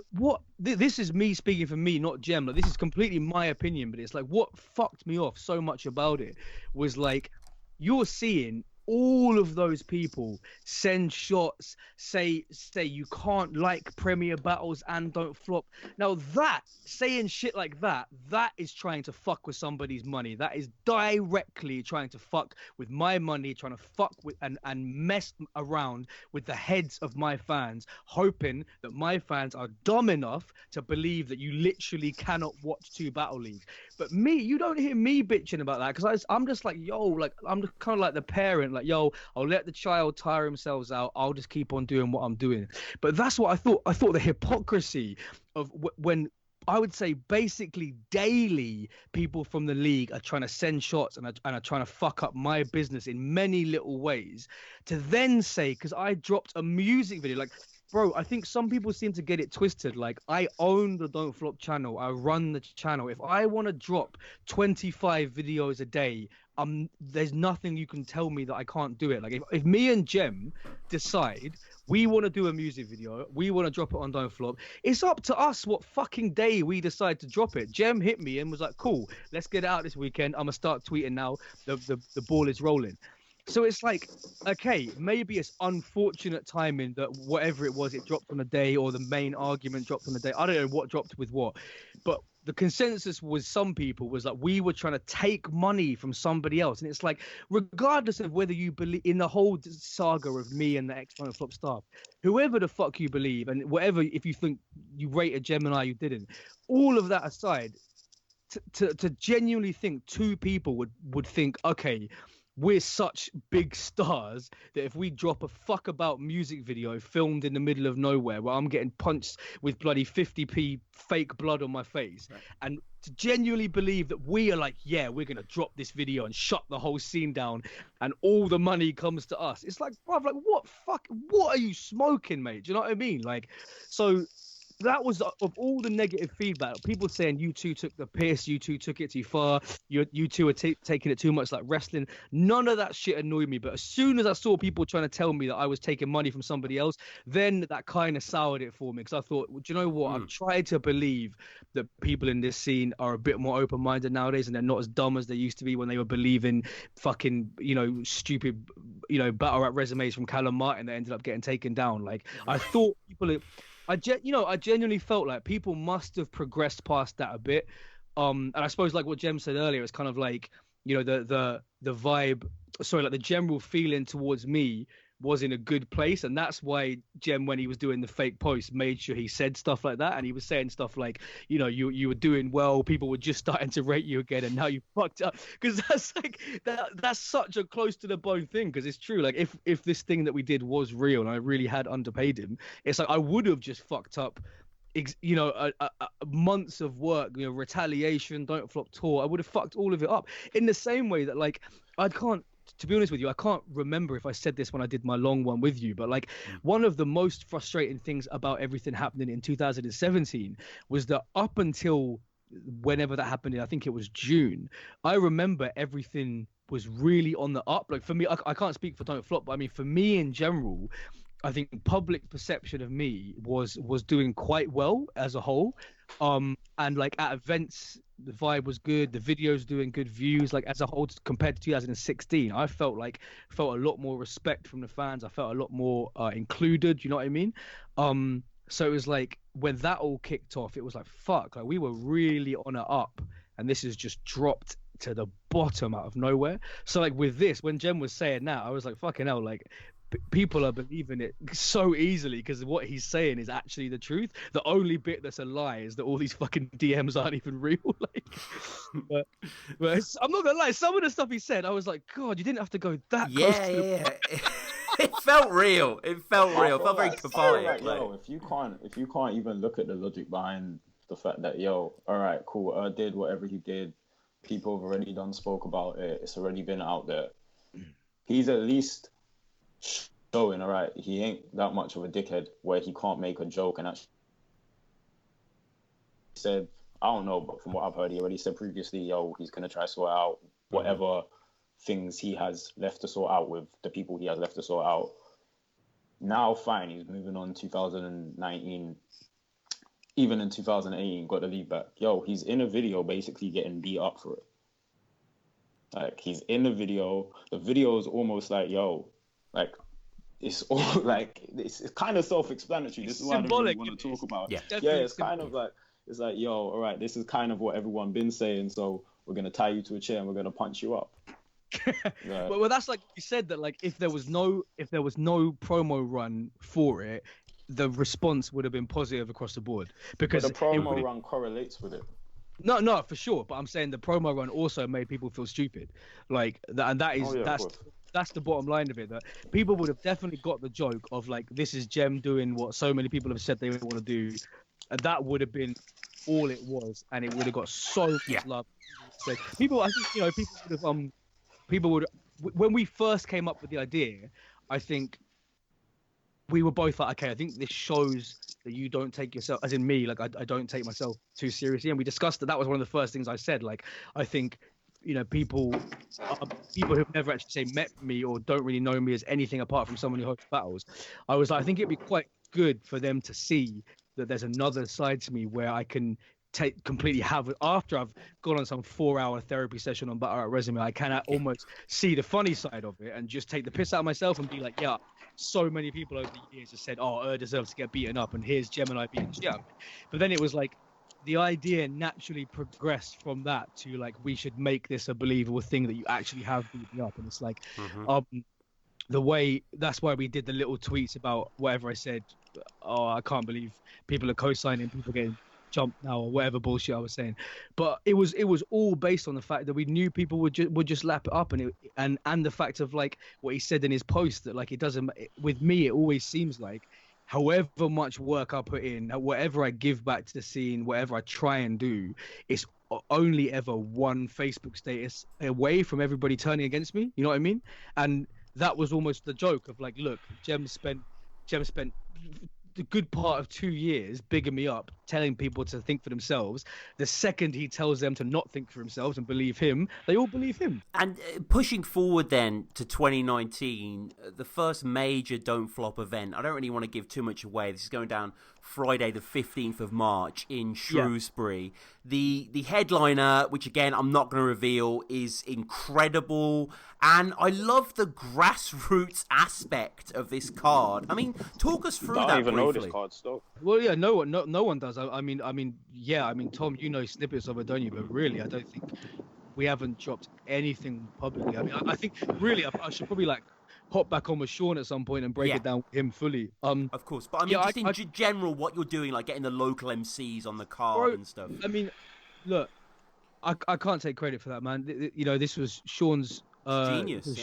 this is me speaking for me, not Gem. Like, this is completely my opinion, but it's like, what fucked me off so much about it was like, you're seeing all of those people send shots, say you can't like Premier Battles and Don't Flop. Now, that saying shit like that is trying to fuck with somebody's money. That is directly trying to fuck with my money, trying to fuck with and mess around with the heads of my fans, hoping that my fans are dumb enough to believe that you literally cannot watch two battle leagues. But me, you don't hear me bitching about that, because I'm just like, yo, like, I'm just kind of like the parent, like, yo, I'll let the child tire themselves out. I'll just keep on doing what I'm doing. But that's what I thought. I thought the hypocrisy of when I would say basically daily people from the league are trying to send shots and are trying to fuck up my business in many little ways, to then say, because I dropped a music video, like, bro, I think some people seem to get it twisted. Like, I own the Don't Flop channel. I run the channel. If I want to drop 25 videos a day, there's nothing you can tell me that I can't do it. Like, if me and Jem decide we want to do a music video, we want to drop it on Don't Flop, it's up to us what fucking day we decide to drop it. Jem hit me and was like, cool, let's get it out this weekend. I'm going to start tweeting now. The ball is rolling. So it's like, okay, maybe it's unfortunate timing that whatever it was, it dropped on a day, or the main argument dropped on a day. I don't know what dropped with what, but the consensus was some people was like we were trying to take money from somebody else. And it's like, regardless of whether you believe in the whole saga of me and the Don't Flop staff, whoever the fuck you believe, and whatever, if you think you rated Gemini, you didn't, all of that aside, to genuinely think two people would think, okay, we're such big stars that if we drop a fuck about music video filmed in the middle of nowhere where I'm getting punched with bloody 50p fake blood on my face, right, and to genuinely believe that we are like, yeah, we're going to drop this video and shut the whole scene down and all the money comes to us. It's like, bruv, like, what are you smoking, mate? Do you know what I mean? Like, so that was of all the negative feedback. People saying you two took the piss, you two took it too far, you two are taking it too much like wrestling. None of that shit annoyed me. But as soon as I saw people trying to tell me that I was taking money from somebody else, then that kind of soured it for me. Because I thought, well, do you know what? I've tried to believe that people in this scene are a bit more open-minded nowadays, and they're not as dumb as they used to be when they were believing fucking, stupid, battle rap resumes from Callum Martin that ended up getting taken down. Like, I thought people... I genuinely felt like people must have progressed past that a bit. And I suppose, like what Jem said earlier, it's kind of like, the vibe, like the general feeling towards me was in a good place. And that's why Jem, when he was doing the fake post, made sure he said stuff like that. And he was saying stuff like, you were doing well, people were just starting to rate you again, and now you fucked up. Because that's like, that's such a close to the bone thing. Because it's true. Like, if this thing that we did was real and I really had underpaid him, it's like I would have just fucked up months of work, retaliation, Don't Flop tour. I would have fucked all of it up in the same way that, like, to be honest with you, I can't remember if I said this when I did my long one with you, but like one of the most frustrating things about everything happening in 2017 was that up until whenever that happened, I think it was June, I remember everything was really on the up. Like, for me, I can't speak for Don't Flop, but I mean, for me in general, I think public perception of me was doing quite well as a whole. And like at events, the vibe was good. The videos doing good views. Like, as a whole, compared to 2016, I felt a lot more respect from the fans. I felt a lot more included. You know what I mean? So it was like when that all kicked off, it was like, fuck, like we were really on an up, and this has just dropped to the bottom out of nowhere. So like with this, when Jem was saying that, I was like, fucking hell, like people are believing it so easily because what he's saying is actually the truth. The only bit that's a lie is that all these fucking DMs aren't even real. Like, but I'm not gonna lie, some of the stuff he said, I was like, God, you didn't have to go that close to the... It felt real. It felt real. It felt very cathartic. Yo, if you can't even look at the logic behind the fact that, all right, cool, did whatever he did, people have already spoke about it, it's already been out there. He's at least showing, all right, he ain't that much of a dickhead where he can't make a joke and actually said, I don't know, but from what I've heard, he already said previously, he's gonna try to sort out whatever things he has left to sort out with the people he has left to sort out. Now, fine, he's moving on 2019. Even in 2018, got the lead back. He's in a video basically getting beat up for it. Like, he's in the video. The video is almost like, like, it's all like, it's kind of self-explanatory. This is why I don't really want to talk about it. Yeah, it's kind of like, it's like, all right, this is kind of what everyone been saying, so we're going to tie you to a chair and we're going to punch you up. Yeah. Well, that's like you said, that like if there was no promo run for it, the response would have been positive across the board, because the promo run correlates with it. No, for sure. But I'm saying the promo run also made people feel stupid, like that, and that's the bottom line of it. That people would have definitely got the joke of like, this is Jem doing what so many people have said they want to do, and that would have been all it was, and it would have got so much love. So people, I think, people would, when we first came up with the idea, I think we were both like, okay, I think this shows that you don't take yourself, as in me, like I don't take myself too seriously. And we discussed that. That was one of the first things I said. Like, I think, people who've never actually say met me or don't really know me as anything apart from someone who hosts battles. I was like, I think it'd be quite good for them to see that there's another side to me where I can completely have after I've gone on some 4-hour therapy session on Battle Rap Resume. I can almost see the funny side of it and just take the piss out of myself and be like, yeah, so many people over the years have said, oh, deserves to get beaten up, and here's Gemini beating shit out. But then it was like the idea naturally progressed from that to like, we should make this a believable thing that you actually have beaten up. And it's like, the way, that's why we did the little tweets about whatever I said. Oh, I can't believe people are co-signing, people getting jumped now, or whatever bullshit I was saying. But it was all based on the fact that we knew people would just lap it up, and the fact of like what he said in his post, that like, it doesn't, with me it always seems like however much work I put in, whatever I give back to the scene, whatever I try and do, it's only ever one Facebook status away from everybody turning against me. You know what I mean? And that was almost the joke of like, look, Jem spent the good part of 2 years bigging me up, telling people to think for themselves. The second he tells them to not think for themselves and believe him, they all believe him. And pushing forward then to 2019, the first major Don't Flop event, I don't really want to give too much away. This is going down Friday the 15th of March in Shrewsbury. Yeah. The headliner, which again I'm not going to reveal, is incredible, and I love the grassroots aspect of this card. I mean, talk us through that briefly. I don't even know this card still. Well, yeah, no one does. I mean, Tom, you know snippets of it, don't you? But really, I don't think we haven't dropped anything publicly. I mean, I think really I should probably like hop back on with Sean at some point and break it down with him fully. Of course, but I mean, just in general, what you're doing, like getting the local MCs on the card and stuff. I mean, look, I can't take credit for that, man. You know, this was Sean's genius.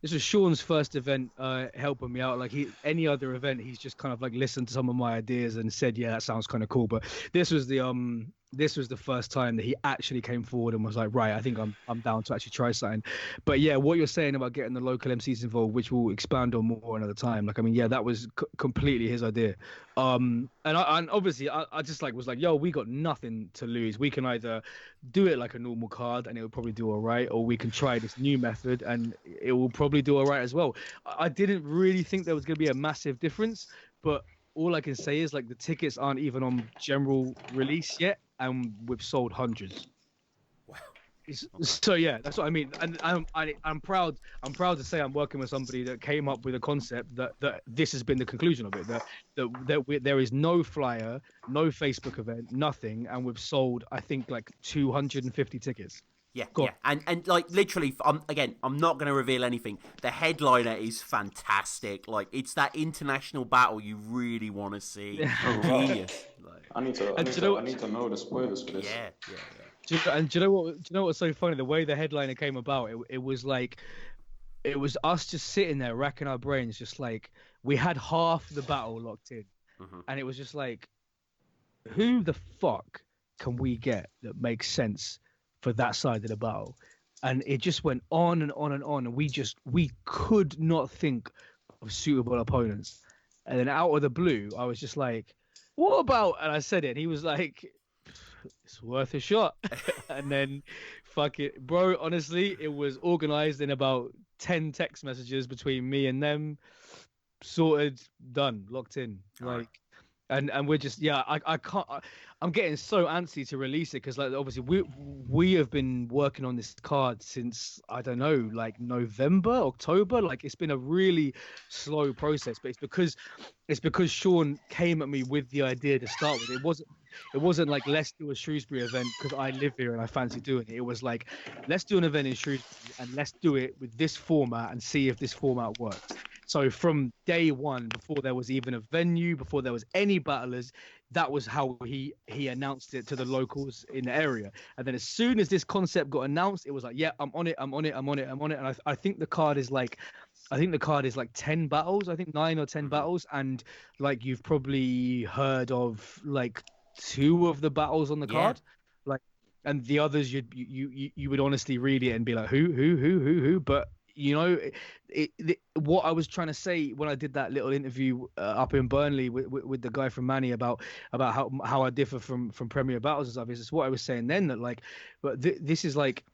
This was Sean's first event, helping me out. Like any other event, he's just kind of like listened to some of my ideas and said, "Yeah, that sounds kind of cool." But this was the first time that he actually came forward and was like, "Right, I think I'm down to actually try something." But yeah, what you're saying about getting the local MCs involved, which we'll expand on more another time. Like, I mean, yeah, that was completely his idea. And obviously, I just like was like, "Yo, we got nothing to lose. We can either do it like a normal card and it will probably do all right, or we can try this new method and it will probably do all right as well." I didn't really think there was going to be a massive difference, but all I can say is like the tickets aren't even on general release yet, and we've sold hundreds. Wow. So yeah, that's what I mean. And I'm proud to say I'm working with somebody that came up with a concept that this has been the conclusion of it. That there is no flyer, no Facebook event, nothing, and we've sold I think like 250 tickets. Yeah, and like literally, I'm not going to reveal anything. The headliner is fantastic. Like, it's that international battle you really want to see. Genius. Like, I need to know the spoilers for this. Yeah. And do you know what's so funny? The way the headliner came about, it was like, it was us just sitting there racking our brains, just like we had half the battle locked in, and it was just like, who the fuck can we get that makes sense for that side of the battle? And it just went on and on and on, and we could not think of suitable opponents. And then out of the blue, I was just like, what about, and I said it, and he was like, it's worth a shot. And then fuck it, bro, honestly, it was organized in about 10 text messages between me and them, sorted, done, locked in. Like, and we're just, I can't, I'm getting so antsy to release it because, like, obviously we have been working on this card since, I don't know, like November, October. Like, it's been a really slow process, but it's because Sean came at me with the idea to start with. It wasn't like, let's do a Shrewsbury event because I live here and I fancy doing it. It was like, let's do an event in Shrewsbury and let's do it with this format and see if this format works. So from day one, before there was even a venue, before there was any battlers, that was how he announced it to the locals in the area. And then as soon as this concept got announced, it was like, yeah, I'm on it. And I think the card is like 10 battles. I think 9 or 10 battles. And like, you've probably heard of like 2 of the battles on the card. Like, and the others, you would honestly read it and be like, who? But you know, what I was trying to say when I did that little interview up in Burnley with the guy from Manny about how I differ from Premier Battles and stuff, is what I was saying then, that like, but this is like,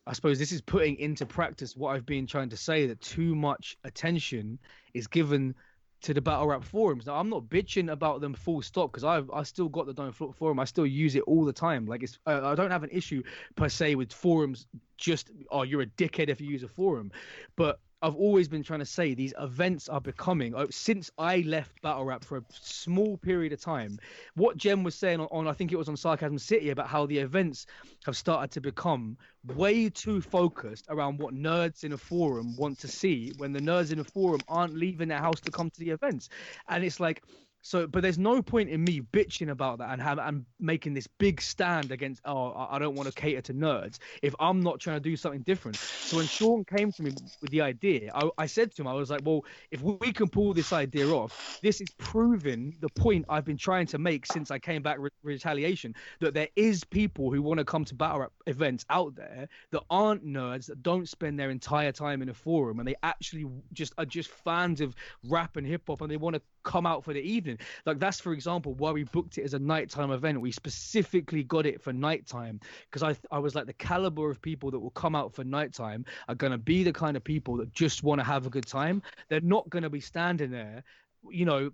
I suppose this is putting into practice what I've been trying to say, that too much attention is given to the battle rap forums. Now, I'm not bitching about them full stop, because I still got the Don't Flop forum. I still use it all the time. Like, it's I don't have an issue per se with forums. Just, oh, you're a dickhead if you use a forum, but I've always been trying to say these events are becoming, since I left battle rap for a small period of time, what Jem was saying on I think it was on Sarcasm City, about how the events have started to become way too focused around what nerds in a forum want to see, when the nerds in a forum aren't leaving their house to come to the events. And it's like, so, but there's no point in me bitching about that and making this big stand against, oh, I don't want to cater to nerds, if I'm not trying to do something different. So when Sean came to me with the idea, I said to him, I was like, well, if we can pull this idea off, this is proving the point I've been trying to make since I came back Retaliation, that there is people who want to come to battle rap events out there that aren't nerds, that don't spend their entire time in a forum, and they actually are just fans of rap and hip hop, and they want to come out for the evening. Like, that's, for example, why we booked it as a nighttime event. We specifically got it for nighttime, because I was like, the caliber of people that will come out for nighttime are going to be the kind of people that just want to have a good time. They're not going to be standing there, you know,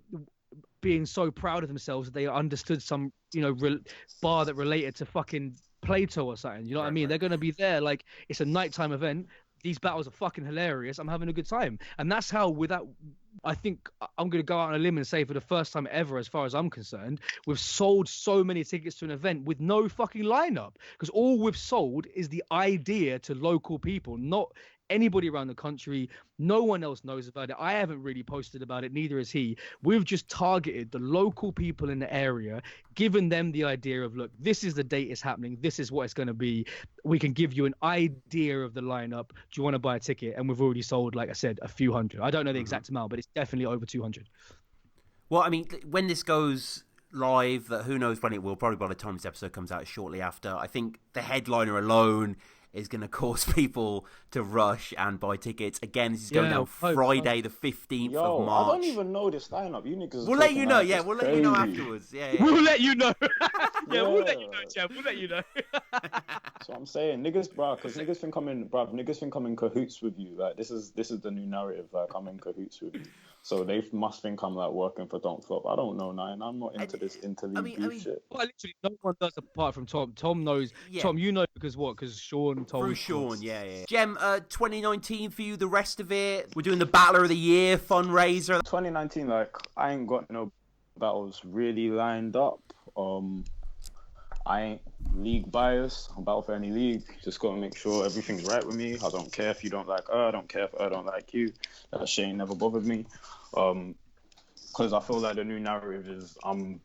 being so proud of themselves that they understood some, you know, bar that related to fucking Plato or something. You know what I mean? Right. They're going to be there like, it's a nighttime event. These battles are fucking hilarious. I'm having a good time. And that's how, without, I think I'm going to go out on a limb and say, for the first time ever, as far as I'm concerned, we've sold so many tickets to an event with no fucking lineup. Because all we've sold is the idea to local people, not anybody around the country. No one else knows about it. I haven't really posted about it, neither has he. We've just targeted the local people in the area, given them the idea of, look, this is the date it's happening, this is what it's going to be. We can give you an idea of the lineup. Do you want to buy a ticket? And we've already sold, like I said, a few hundred. I don't know the exact amount, but it's definitely over 200. Well, I mean, when this goes live, who knows when it will, probably by the time this episode comes out shortly after, I think the headliner alone is going to cause people to rush and buy tickets. Again, this is going down Friday, the 15th of March. I don't even know this lineup. You niggas we'll let you know, yeah. We'll let you know afterwards. Yeah. We'll let you know. We'll let you know, Jeff. We'll let you know. That's what I'm saying. Niggas, bro, because niggas think I'm in cahoots with you. Like, this is the new narrative. Like, I'm in cahoots with you. So they must think I'm like working for Don't Flop. I don't know, Nine. I'm not into this interleague shit. Well, literally, no one does apart from Tom. Tom knows. Yeah. Tom, you know, because what? Because Sean told. Through Sean, yeah. Jem, 2019 for you, the rest of it. We're doing the Battler of the Year fundraiser. 2019, like, I ain't got no battles really lined up. I ain't league biased. I'm battle for any league. Just gotta make sure everything's right with me. I don't care if you don't like her. I don't care if I don't like you. That shit ain't never bothered me. Because I feel like the new narrative is I'm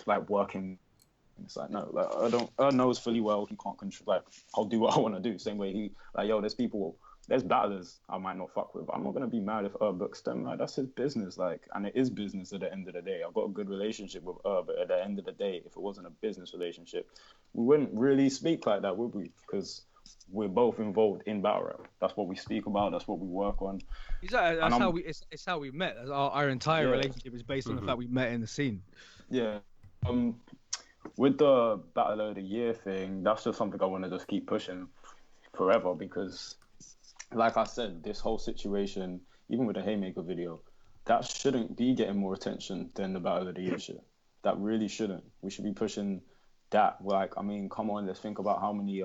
like working. It's like, no, like I knows fully well he can't control. Like, I'll do what I want to do. Same way he, like, yo, there's battlers I might not fuck with. I'm not gonna be mad if books them. Like, that's his business. Like, and it is business at the end of the day. I've got a good relationship with but at the end of the day, if it wasn't a business relationship, we wouldn't really speak like that, would we? Because we're both involved in battle rap. That's what we speak about. That's what we work on. Exactly. It's how we met. Our entire relationship is based on the fact we met in the scene. Yeah. With the Battle of the Year thing, that's just something I want to just keep pushing forever, because, like I said, this whole situation, even with the Haymaker video, that shouldn't be getting more attention than the Battle of the Year shit. That really shouldn't. We should be pushing that. Like, I mean, come on, let's think about how many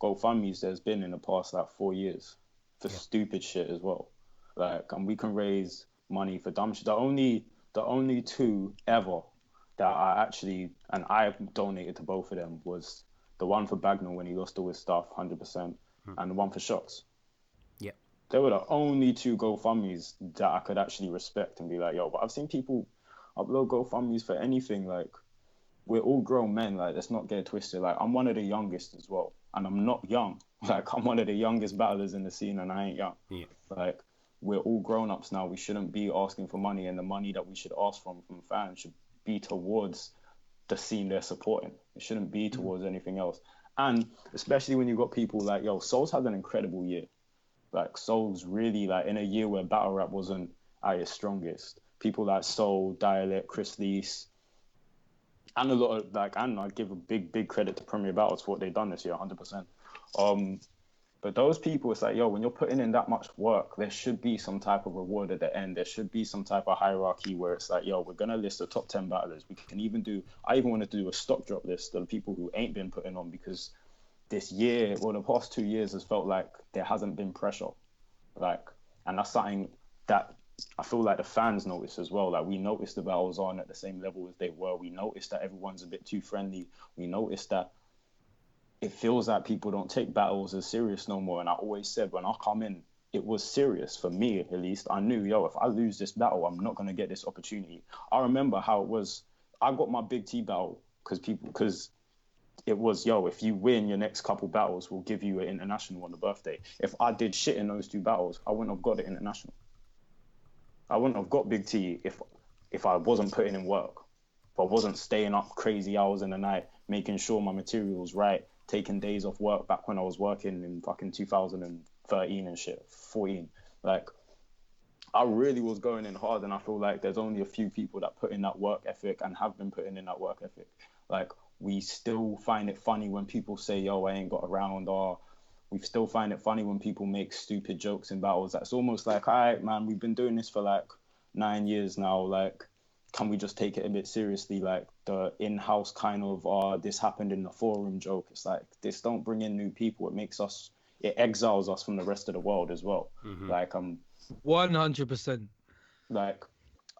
GoFundMes there's been in the past, like, 4 years for stupid shit as well. Like, and we can raise money for dumb shit. The only two ever that I actually, and I donated to both of them, was the one for Bagnall when he lost all his stuff, 100%, and the one for Shots. Yeah. They were the only two GoFundMes that I could actually respect and be like, yo, but I've seen people upload GoFundMes for anything. Like, we're all grown men. Like, let's not get it twisted. Like, I'm one of the youngest as well, and I'm not young. Like, I'm one of the youngest battlers in the scene, and I ain't young. Yeah. Like, we're all grown-ups now. We shouldn't be asking for money, and the money that we should ask from fans should be towards the scene they're supporting. It shouldn't be towards anything else. And especially when you've got people like, yo, Soul's had an incredible year. Like Soul's really like in a year where battle rap wasn't at its strongest. People like Soul, Dialect, Chris Lees, and a lot of like, and I give a big credit to Premier Battles for what they've done this year, 100%. But those people, it's like, yo, when you're putting in that much work, there should be some type of reward at the end. There should be some type of hierarchy where it's like, yo, we're gonna list the top 10 battlers. We can even do. I even wanted to do a stock drop list of the people who ain't been putting on, because this year, or the past 2 years, has felt like there hasn't been pressure. Like, and that's something that I feel like the fans notice as well. Like, we noticed the battles aren't at the same level as they were. We noticed that everyone's a bit too friendly. We noticed that it feels like people don't take battles as serious no more. And I always said when I come in, it was serious for me, at least. I knew, yo, if I lose this battle, I'm not going to get this opportunity. I remember how it was. I got my Big T battle because it was, yo, if you win your next couple battles, we'll give you an international on the birthday. If I did shit in those 2 battles, I wouldn't have got it international. I wouldn't have got Big T if I wasn't putting in work. If I wasn't staying up crazy hours in the night, making sure my material was right, taking days off work back when I was working in fucking 2013 and shit, 14. Like, I really was going in hard, and I feel like there's only a few people that put in that work ethic and have been putting in that work ethic. Like, we still find it funny when people say, yo, I ain't got around, or we still find it funny when people make stupid jokes in battles. That's almost like, all right, man, we've been doing this for like 9 years now. Like, can we just take it a bit seriously? Like, the in-house kind of, this happened in the forum joke. It's like, this don't bring in new people. It exiles us from the rest of the world as well. Mm-hmm. Like, 100%. Like,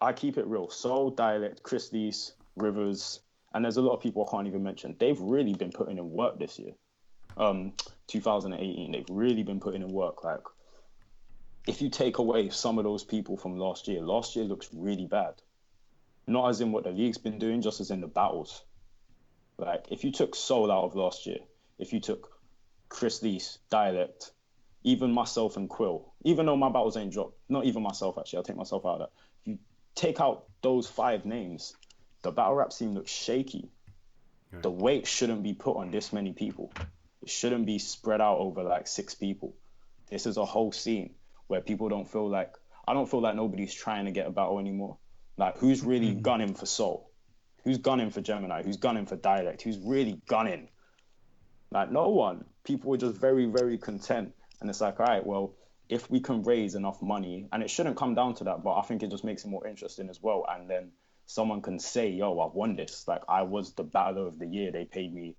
I keep it real. Soul, Dialect, Chris Lees, Rivers, and there's a lot of people I can't even mention. They've really been putting in work this year. 2018, they've really been putting in work. Like, if you take away some of those people from last year looks really bad. Not as in what the league's been doing, just as in the battles. Like, if you took Soul out of last year, if you took Chris Lees, Dialect, even myself and Quill, even though my battles ain't dropped, not even myself actually, I'll take myself out of that. If you take out those 5 names, the battle rap scene looks shaky. Right. The weight shouldn't be put on this many people. It shouldn't be spread out over like 6 people. This is a whole scene where people don't feel like, I don't feel like nobody's trying to get a battle anymore. Like, who's really gunning for Soul? Who's gunning for Gemini? Who's gunning for Dialect? Who's really gunning? Like, no one. People are just very, very content. And it's like, all right, well, if we can raise enough money, and it shouldn't come down to that, but I think it just makes it more interesting as well. And then someone can say, yo, I've won this. Like, I was the battler of the year. They paid me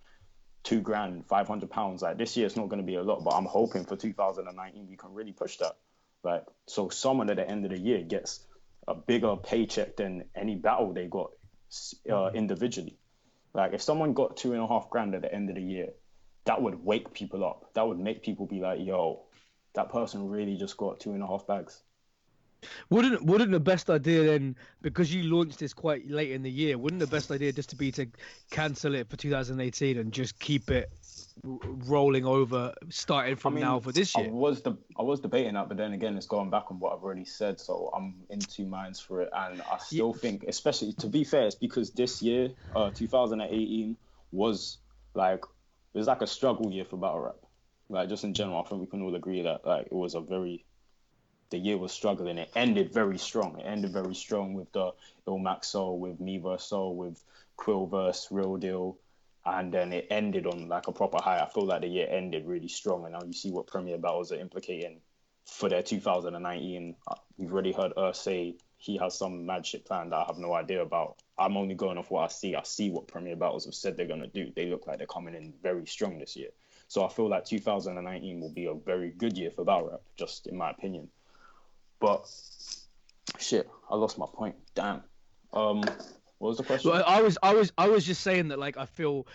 £2,000, £500. Like, this year it's not going to be a lot, but I'm hoping for 2019 we can really push that. Like, so someone at the end of the year gets a bigger paycheck than any battle they got individually. Like, if someone got $2,500 at the end of the year, that would wake people up. That would make people be like, yo, that person really just got 2.5 bags. Wouldn't the best idea then, because you launched this quite late in the year, wouldn't the best idea just to be to cancel it for 2018 and just keep it rolling over, starting from now for this year? I was debating that, but then again, it's going back on what I've already said, so I'm in 2 minds for it. And I still think, especially, to be fair, it's because this year, 2018, was like, it was like a struggle year for battle rap. Like, just in general, I think we can all agree that like it was the year was struggling. It ended very strong. It ended very strong with the Ilmac Soul, with me vs Soul, with Quill vs Real Deal, and then it ended on like a proper high. I feel like the year ended really strong, and now you see what Premier Battles are implicating for their 2019. We've already heard Earth say he has some mad shit planned that I have no idea about. I'm only going off what I see. I see what Premier Battles have said they're going to do. They look like they're coming in very strong this year. So I feel like 2019 will be a very good year for battle rap, just in my opinion. But shit, I lost my point. Damn. What was the question? Well, I was just saying that, like, I feel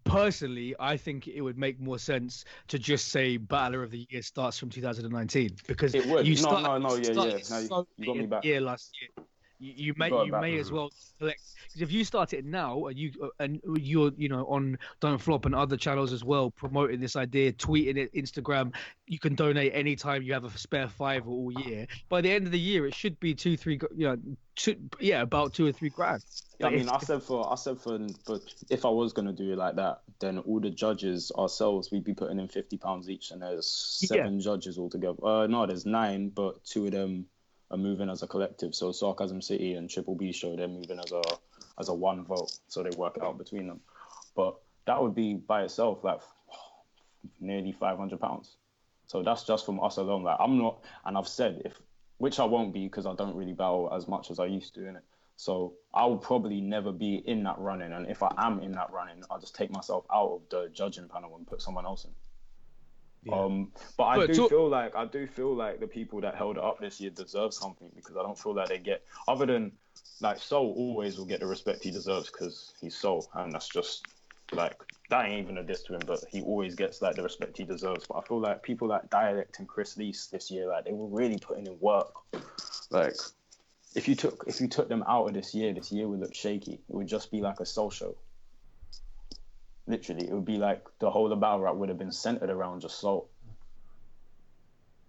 personally, I think it would make more sense to just say Battler of the Year starts from 2019, because it would. you No, yeah. No, you got me back. Year last year. You You got it you back. may as well collect, because if you start it now and you're on Don't Flop and other channels as well promoting this idea, tweeting it, Instagram, you can donate anytime you have a spare five all year. By the end of the year, it should be about 2 or 3 grand. Yeah, I Like mean, but if I was gonna do it like that, then all the judges ourselves, we'd be putting in £50 each, and there's yeah, 7 judges altogether. No, there's 9, but 2 of them are moving as a collective. So Sarcasm City and Triple B Show, they're moving as a one vote, so they work it out between them. But that would be by itself like nearly £500. So that's just from us alone. Like I'm not, and I've said which I won't be because I don't really battle as much as I used to in it. So I'll probably never be in that running, and if I am in that running, I'll just take myself out of the judging panel and put someone else in. yeah. But I But do feel like the people that held it up this year deserve something, because I don't feel like they get, other than like Soul always will get the respect he deserves because he's Soul, and that's just like, that ain't even a diss to him, but he always gets like the respect he deserves. But I feel like people like Dialect and Chris Lees this year, like they were really putting in work. Like if you took them out of this year would look shaky. It would just be like a Soul show. Literally, it would be like the whole of battle rap would have been centered around just Soul.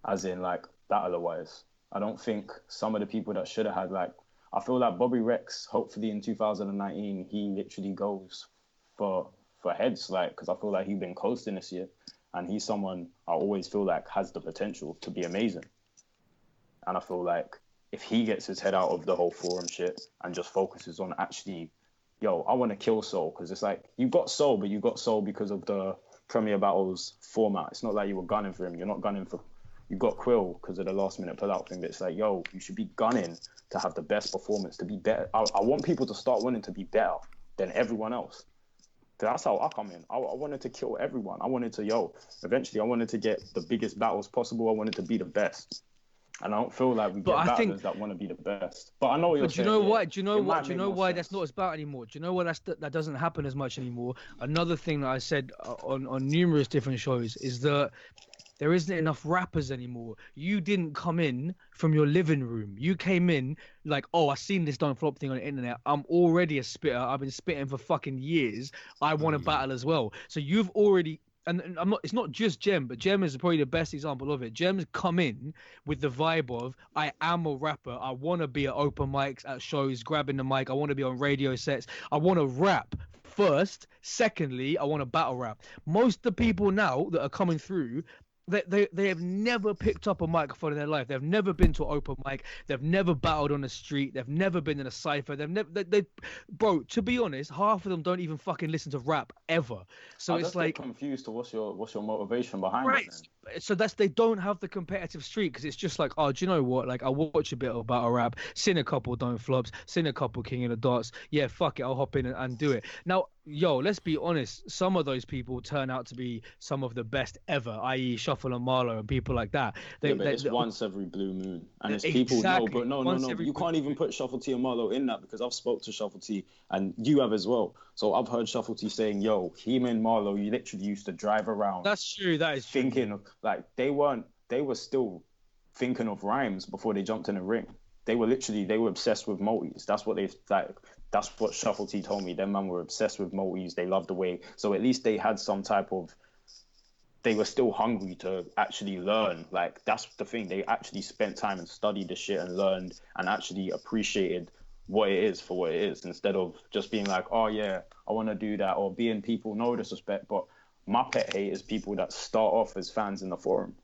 As in like battler wise. I don't think some of the people that should have had, like, I feel like Bobby Rex, hopefully in 2019, he literally goes for heads, like, because I feel like he's been coasting this year, and he's someone I always feel like has the potential to be amazing. And I feel like if he gets his head out of the whole forum shit and just focuses on actually, yo, I want to kill Soul, because it's like, you got Soul, but you got Soul because of the Premier Battles format. It's not like you were gunning for him. You're not gunning for... You got Quill because of the last minute pull-out thing, but it's like, yo, you should be gunning to have the best performance, to be better. I want people to start wanting to be better than everyone else. That's how I come in. I wanted to kill everyone. I wanted to, eventually I wanted to get the biggest battles possible. I wanted to be the best. And I don't feel like we get battlers that want to be the best. But I know what you're saying. Do you know why? Do you know what? Do Do you know why that's not as bad anymore? Do you know why that doesn't happen as much anymore? Another thing that I said on numerous different shows is that there isn't enough rappers anymore. You didn't come in from your living room. You came in like, oh, I seen this Don't Flop thing on the internet. I'm already a spitter. I've been spitting for fucking years. I want to battle as well. So you've already, and I'm not. It's not just Jem, but Jem is probably the best example of it. Jem's come in with the vibe of, I am a rapper. I want to be at open mics, at shows, grabbing the mic. I want to be on radio sets. I want to rap first. Secondly, I want to battle rap. Most of the people now that are coming through, they have never picked up a microphone in their life. They've never been to an open mic. They've never battled on the street. They've never been in a cypher. Bro, to be honest, half of them don't even fucking listen to rap ever. So it's like, confused to what's your motivation behind right. it then? So they don't have the competitive streak, because it's just like, oh, do you know what? Like, I watch a bit of battle rap, seen a couple Don't Flops, seen a couple King of the Dots. Yeah, fuck it, I'll hop in and do it. Now, let's be honest. Some of those people turn out to be some of the best ever, i.e. Shuffle and Marlowe and people like that. It's once every blue moon, and it's people. No, but no. You can't even put Shuffle T and Marlowe in that, because I've spoke to Shuffle T, and you have as well. So I've heard Shuffle T saying, "Yo, him and Marlowe, you literally used to drive around." That's true. That is thinking of, like, they were still thinking of rhymes before they jumped in the ring. They were obsessed with multis. That's what Shuffle T told me. Them man were obsessed with multis. They loved the way. So at least they had some type of, they were still hungry to actually learn. Like, that's the thing. They actually spent time and studied the shit and learned and actually appreciated what it is for what it is, instead of just being like, oh yeah, I want to do that, or being people, no disrespect, but my pet hate is people that start off as fans in the forum,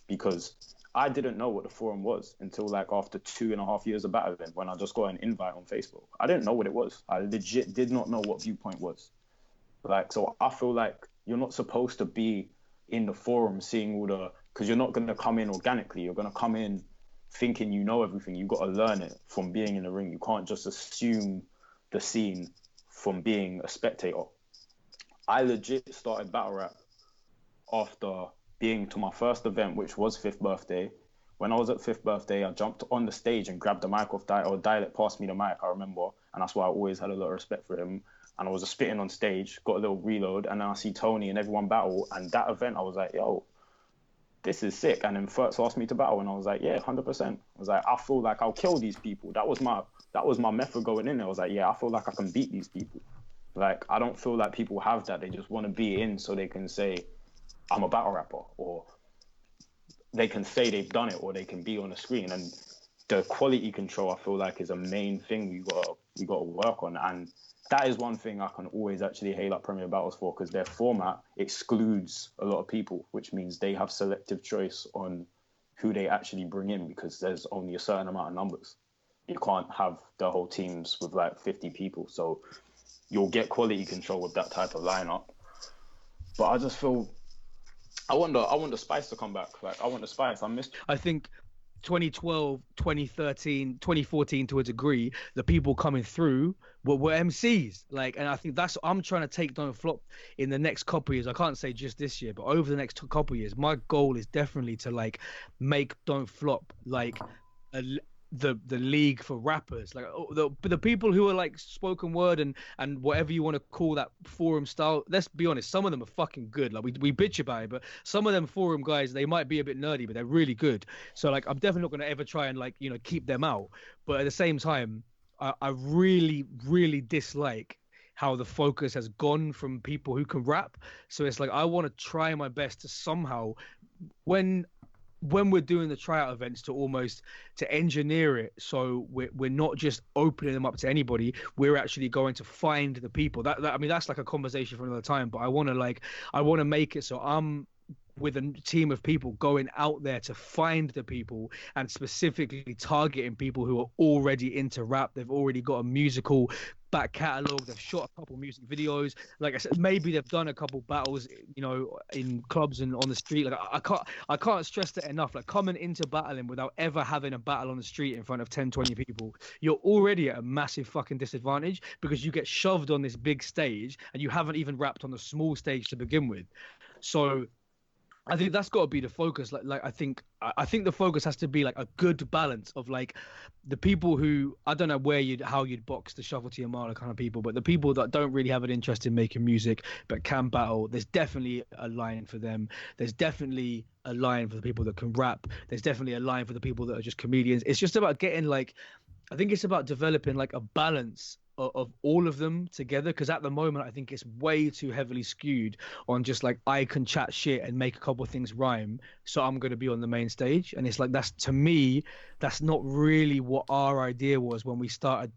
because I didn't know what the forum was until like after 2.5 years of battling, when I just got an invite on Facebook. I didn't know what it was. I legit did not know what Viewpoint was. Like, so I feel like you're not supposed to be in the forum seeing all the, because you're not going to come in organically. You're going to come in thinking you know everything. You got to learn it from being in the ring. You can't just assume the scene from being a spectator. I legit started battle rap after being to my first event, which was 5th birthday. When I was at 5th birthday, I jumped on the stage and grabbed the mic off Dialect passed me the mic, I remember. And that's why I always had a lot of respect for him. And I was just spitting on stage, got a little reload, and then I see Tony and everyone battle. And that event, I was like, yo, this is sick. And then Fertz asked me to battle, and I was like, yeah, 100%. I was like, I feel like I'll kill these people. That was my that was my method going in there. I was like, yeah, I feel like I can beat these people. Like, I don't feel like people have that. They just want to be in so they can say, I'm a battle rapper, or they can say they've done it, or they can be on the screen. And the quality control, I feel like, is a main thing we got to work on. And that is one thing I can always actually hail up Premier Battles for, because their format excludes a lot of people, which means they have selective choice on who they actually bring in, because there's only a certain amount of numbers. You can't have the whole teams with like 50 people. So you'll get quality control with that type of lineup. But I just feel, I want the spice to come back. Like, I want the spice. I think 2012, 2013, 2014 to a degree, the people coming through were MCs. Like, and I think that's, I'm trying to take Don't Flop in the next couple of years. I can't say just this year, but over the next couple of years, my goal is definitely to like make Don't Flop like the league for rappers, like the people who are like spoken word and whatever you want to call that forum style. Let's be honest, some of them are fucking good. Like we bitch about it, but some of them forum guys, they might be a bit nerdy, but they're really good. So like, I'm definitely not going to ever try and like, you know, keep them out. But at the same time, I really, really dislike how the focus has gone from people who can rap. So it's like, I want to try my best to somehow, when we're doing the tryout events, to engineer it so we're not just opening them up to anybody. We're actually going to find the people. That I mean, that's like a conversation for another time. But I want to make it so I'm with a team of people going out there to find the people, and specifically targeting people who are already into rap. They've already got a musical back catalogue. They've shot a couple music videos. Like I said, maybe they've done a couple battles, you know, in clubs and on the street. Like I can't stress that enough. Like, coming into battling without ever having a battle on the street in front of 10, 20 people, you're already at a massive fucking disadvantage, because you get shoved on this big stage and you haven't even rapped on the small stage to begin with. So I think that's got to be the focus. Like I think the focus has to be like a good balance of like the people who, I don't know how you'd box the Shuffle to Yamala kind of people, but the people that don't really have an interest in making music but can battle, there's definitely a line for them. There's definitely a line for the people that can rap. There's definitely a line for the people that are just comedians. It's just about getting like, I think it's about developing like a balance of all of them together, because at the moment I think it's way too heavily skewed on just like, I can chat shit and make a couple of things rhyme, so I'm going to be on the main stage. And it's like, that's, to me, that's not really what our idea was when we started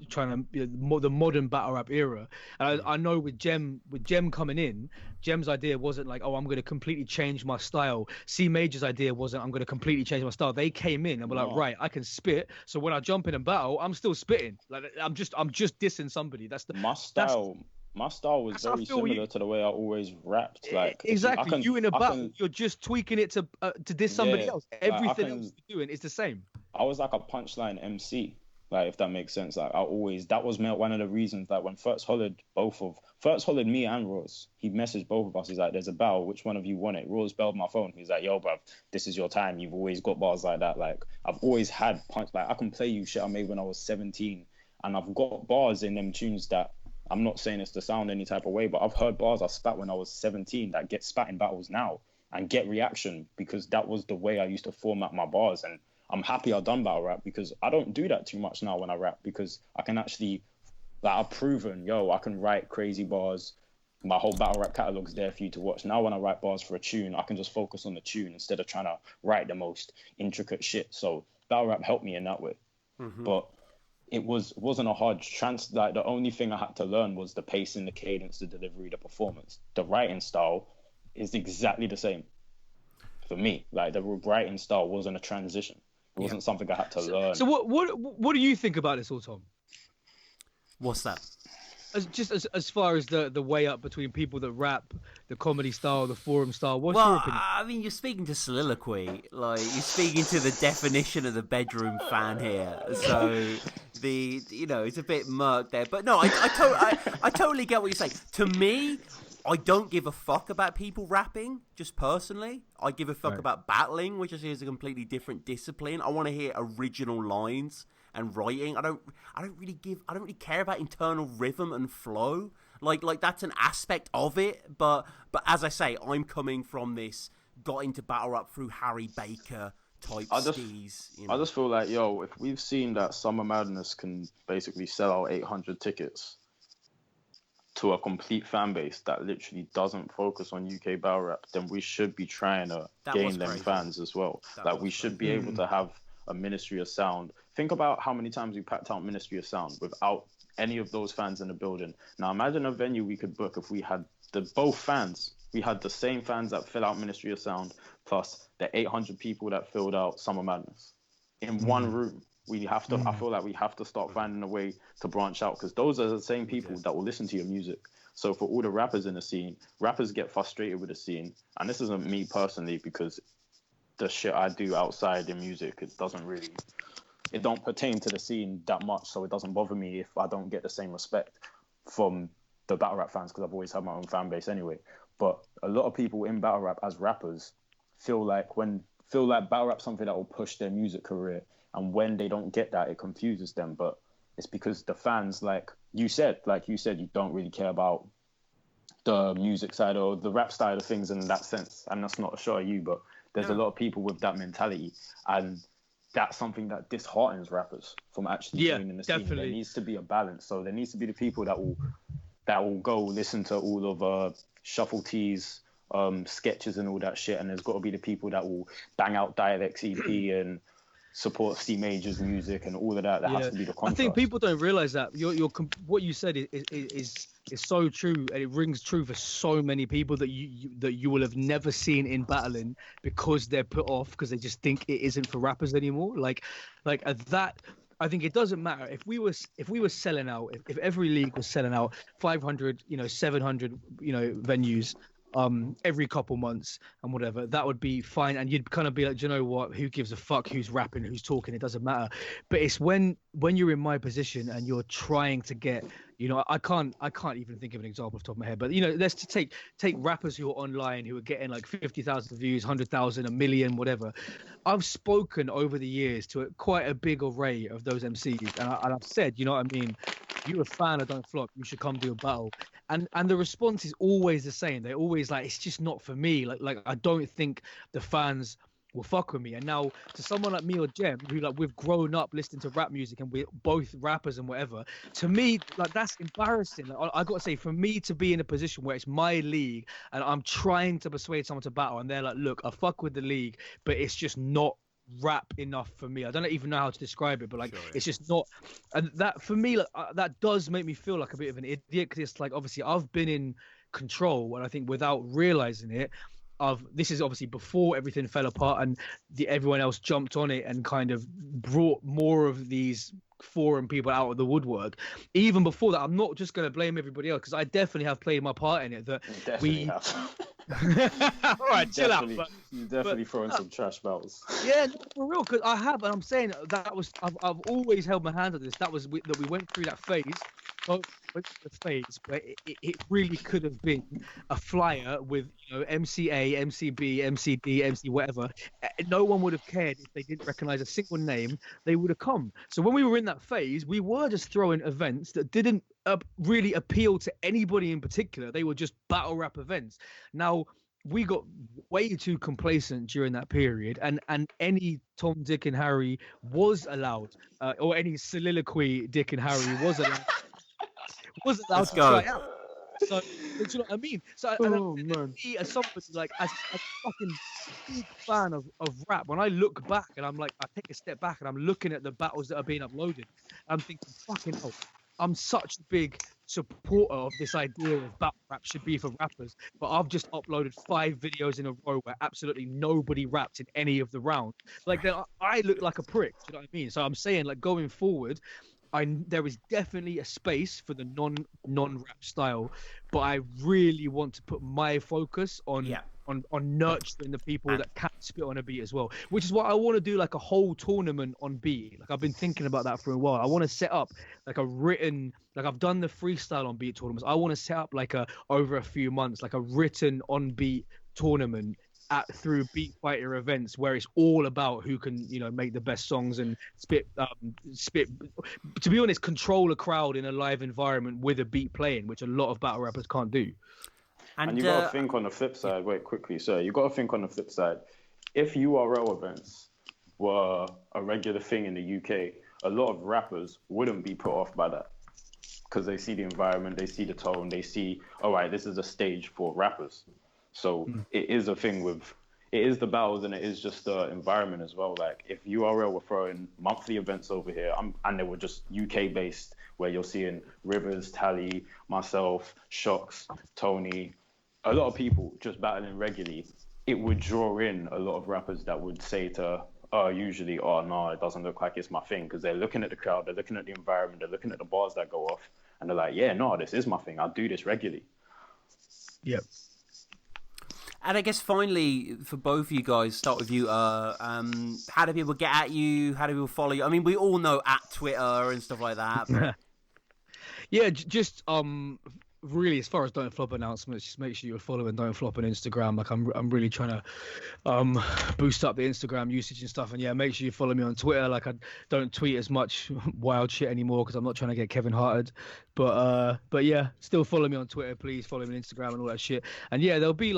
trying to, you know, the modern battle rap era. And I know with Jem coming in, Jem's idea wasn't like, oh, I'm going to completely change my style. C Major's idea wasn't, I'm going to completely change my style. They came in and were like, right, I can spit, so when I jump in and battle, I'm still spitting. Like, I'm just dissing somebody. That's the my style. My style was very similar to the way I always rapped. Like, exactly, you in a battle, you're just tweaking it to diss somebody else. Everything else you're doing is the same. I was like a punchline MC. Like, if that makes sense. Like, that was one of the reasons that when First hollered me and Rose, he messaged both of us. He's like, there's a battle, which one of you want it? Rose belled my phone. He's like, yo, bruv, this is your time. You've always got bars like that. Like, I've always had punch. Like, I can play you shit I made when I was 17. And I've got bars in them tunes that, I'm not saying it's to sound any type of way, but I've heard bars I spat when I was 17 that get spat in battles now and get reaction, because that was the way I used to format my bars. And I'm happy I've done battle rap, because I don't do that too much now when I rap, because I can actually, like, I've proven, I can write crazy bars. My whole battle rap catalog's there for you to watch. Now when I write bars for a tune, I can just focus on the tune instead of trying to write the most intricate shit. So battle rap helped me in that way. Mm-hmm. But it wasn't a hard like, the only thing I had to learn was the pacing, the cadence, the delivery, the performance. The writing style is exactly the same for me. Like, the writing style wasn't a transition. It wasn't something I had to learn. So what do you think about this all, Tom? What's that? As far as the way up between people that rap, the comedy style, the forum style, what's your opinion? I mean, you're speaking to soliloquy. Like, you're speaking to the definition of the bedroom fan here. So it's a bit murk there. But no, I totally get what you're saying. To me, I don't give a fuck about people rapping, just personally. I give a fuck about battling, which I see as a completely different discipline. I want to hear original lines and writing. I don't really care about internal rhythm and flow. Like that's an aspect of it, but as I say, I'm coming from this, got into battle rap through Harry Baker, type I just- steez. You I know? just feel like, yo, if we've seen that Summer Madness can basically sell out 800 tickets to a complete fan base that literally doesn't focus on UK battle rap, then we should be trying to That gain was them crazy. fans as well. That Like was we should crazy. be able to have a Ministry of Sound. Think about how many times we packed out Ministry of Sound without any of those fans in the building. Now imagine a venue we could book if we had both fans. We had the same fans that fill out Ministry of Sound plus the 800 people that filled out Summer Madness in one room. We have to. I feel like we have to start finding a way to branch out, because those are the same people that will listen to your music. So for all the rappers in the scene, rappers get frustrated with the scene, and this isn't me personally, because the shit I do outside in music, it don't pertain to the scene that much, so it doesn't bother me if I don't get the same respect from the battle rap fans, because I've always had my own fan base anyway. But a lot of people in battle rap as rappers feel like battle rap something that will push their music career, and when they don't get that, it confuses them. But it's because the fans, like you said, you don't really care about the music side or the rap side of things in that sense. And that's not a shot at you, but there's a lot of people with that mentality, and that's something that disheartens rappers from actually joining the scene. Definitely. There needs to be a balance. So there needs to be the people that will go listen to all of Shuffle T's sketches and all that shit, and there's got to be the people that will bang out Dialect's EP and support C Major's music and all of that. That has to be the contrast. I think people don't realize that what you said is so true, and it rings true for so many people that you will have never seen in battling, because they're put off because they just think it isn't for rappers anymore. Like that. I think it doesn't matter if we were selling out, if every league was selling out 500, 700, venues every couple months and whatever, that would be fine, and you'd kind of be like, do you know what, who gives a fuck who's rapping, who's talking, it doesn't matter. But it's when you're in my position and you're trying to get, I can't even think of an example off the top of my head, but let's just take rappers who are online who are getting like 50,000 views, 100,000, a million, whatever. I've spoken over the years to quite a big array of those MCs, and I've said, you know what I mean, you're a fan of Don't Flop, you should come do a battle. And the response is always the same. They're always like, it's just not for me. Like I don't think the fans will fuck with me. And now to someone like me or Jem, who like we've grown up listening to rap music and we're both rappers and whatever, to me, like that's embarrassing. Like, I gotta say, for me to be in a position where it's my league and I'm trying to persuade someone to battle, and they're like, look, I fuck with the league, but it's just not rap enough for me. I don't even know how to describe it, but like it's just not. And that for me, like, that does make me feel like a bit of an idiot, because it's like, obviously I've been in control, and I think without realizing it, this is obviously before everything fell apart and everyone else jumped on it and kind of brought more of these forum people out of the woodwork. Even before that, I'm not just going to blame everybody else, because I definitely have played my part in it. That definitely have. All right, chill out. You definitely throwing some trash battles. Yeah, no, for real, because I have, and I'm saying that was I've always held my hand on this. That was that we went through that phase. Well, the phase where it really could have been a flyer with MCA, MCB, MCD, MC whatever. No one would have cared if they didn't recognize a single name. They would have come. So when we were in that phase, we were just throwing events that didn't really appeal to anybody in particular. They were just battle rap events. Now we got way too complacent during that period, and any Tom, Dick, and Harry was allowed, or any soliloquy Dick and Harry was allowed. Let's go. Try out. So, do you know what I mean? So, me as somebody like as a fucking big fan of rap, when I look back and I'm like, I take a step back and I'm looking at the battles that are being uploaded, I'm thinking, fucking hell, I'm such a big supporter of this idea of battle rap should be for rappers, but I've just uploaded 5 videos in a row where absolutely nobody rapped in any of the rounds. Like, then I look like a prick. Do you know what I mean? So I'm saying, like, going forward, there is definitely a space for the non-rap style, but I really want to put my focus on nurturing the people that can spit on a beat as well, which is what I want to do, like a whole tournament on beat. Like, I've been thinking about that for a while. I want to set up like a written, like I've done the freestyle on beat tournaments. I want to set up like over a few months, like a written on beat tournament through beat fighter events, where it's all about who can make the best songs and spit, to be honest, control a crowd in a live environment with a beat playing, which a lot of battle rappers can't do. And you got to think on the flip side, wait, quickly, sir, you got to think on the flip side. If URL events were a regular thing in the UK, a lot of rappers wouldn't be put off by that because they see the environment, they see the tone, they see, all right, this is a stage for rappers. So it is a thing with, it is the battles and it is just the environment as well. Like if URL were throwing monthly events over here, and they were just UK based, where you're seeing Rivers, Tally, myself, Shocks, Tony, a lot of people just battling regularly, it would draw in a lot of rappers that would say to usually, oh no, it doesn't look like it's my thing, because they're looking at the crowd, they're looking at the environment, they're looking at the bars that go off, and they're like, yeah, no, this is my thing. I do this regularly. Yep. And I guess finally, for both of you guys, start with you. How do people get at you? How do people follow you? I mean, we all know at Twitter and stuff like that. But... Yeah, just really, as far as Don't Flop announcements, just make sure you're following Don't Flop on Instagram. Like I'm really trying to boost up the Instagram usage and stuff. And yeah, make sure you follow me on Twitter. Like I don't tweet as much wild shit anymore because I'm not trying to get Kevin Harted. But yeah, still follow me on Twitter, please. Follow me on Instagram and all that shit. And yeah, there'll be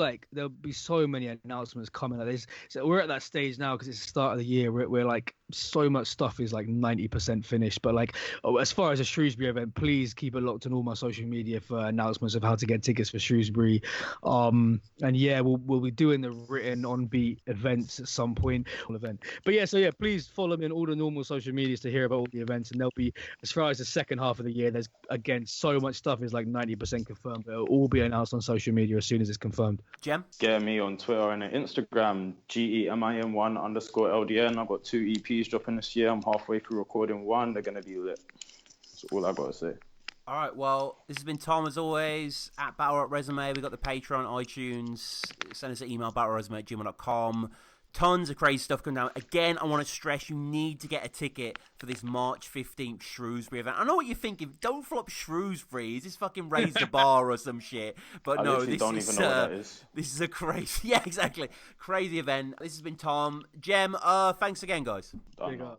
so many announcements coming. So we're at that stage now because it's the start of the year. We're like so much stuff is like 90% finished. But like as far as a Shrewsbury event, please keep it locked on all my social media for announcements of how to get tickets for Shrewsbury. And yeah, we'll be doing the written on beat events at some point. But yeah, please follow me on all the normal social medias to hear about all the events. And there'll be, as far as the second half of the year, there's again so much stuff is like 90% confirmed. It'll all be announced on social media as soon as it's confirmed. Jem? Get me on Twitter and Instagram, GEMIN1_LDN. I've got 2 EPs dropping this year. I'm halfway through recording one. They're gonna be lit. That's all I gotta say. All right, well, this has been Tom, as always, at Battle Rap Resume. We've got the Patreon, iTunes. Send us an email, battleresume@gmail.com. Tons of crazy stuff coming down. Again, I want to stress you need to get a ticket for this March 15th Shrewsbury event. I know what you're thinking. Don't flop Shrewsbury. Is this fucking Raise the Bar or some shit? But no, this don't even know what that is. This is a crazy, yeah, exactly, crazy event. This has been Tom. Jem, thanks again, guys. Done.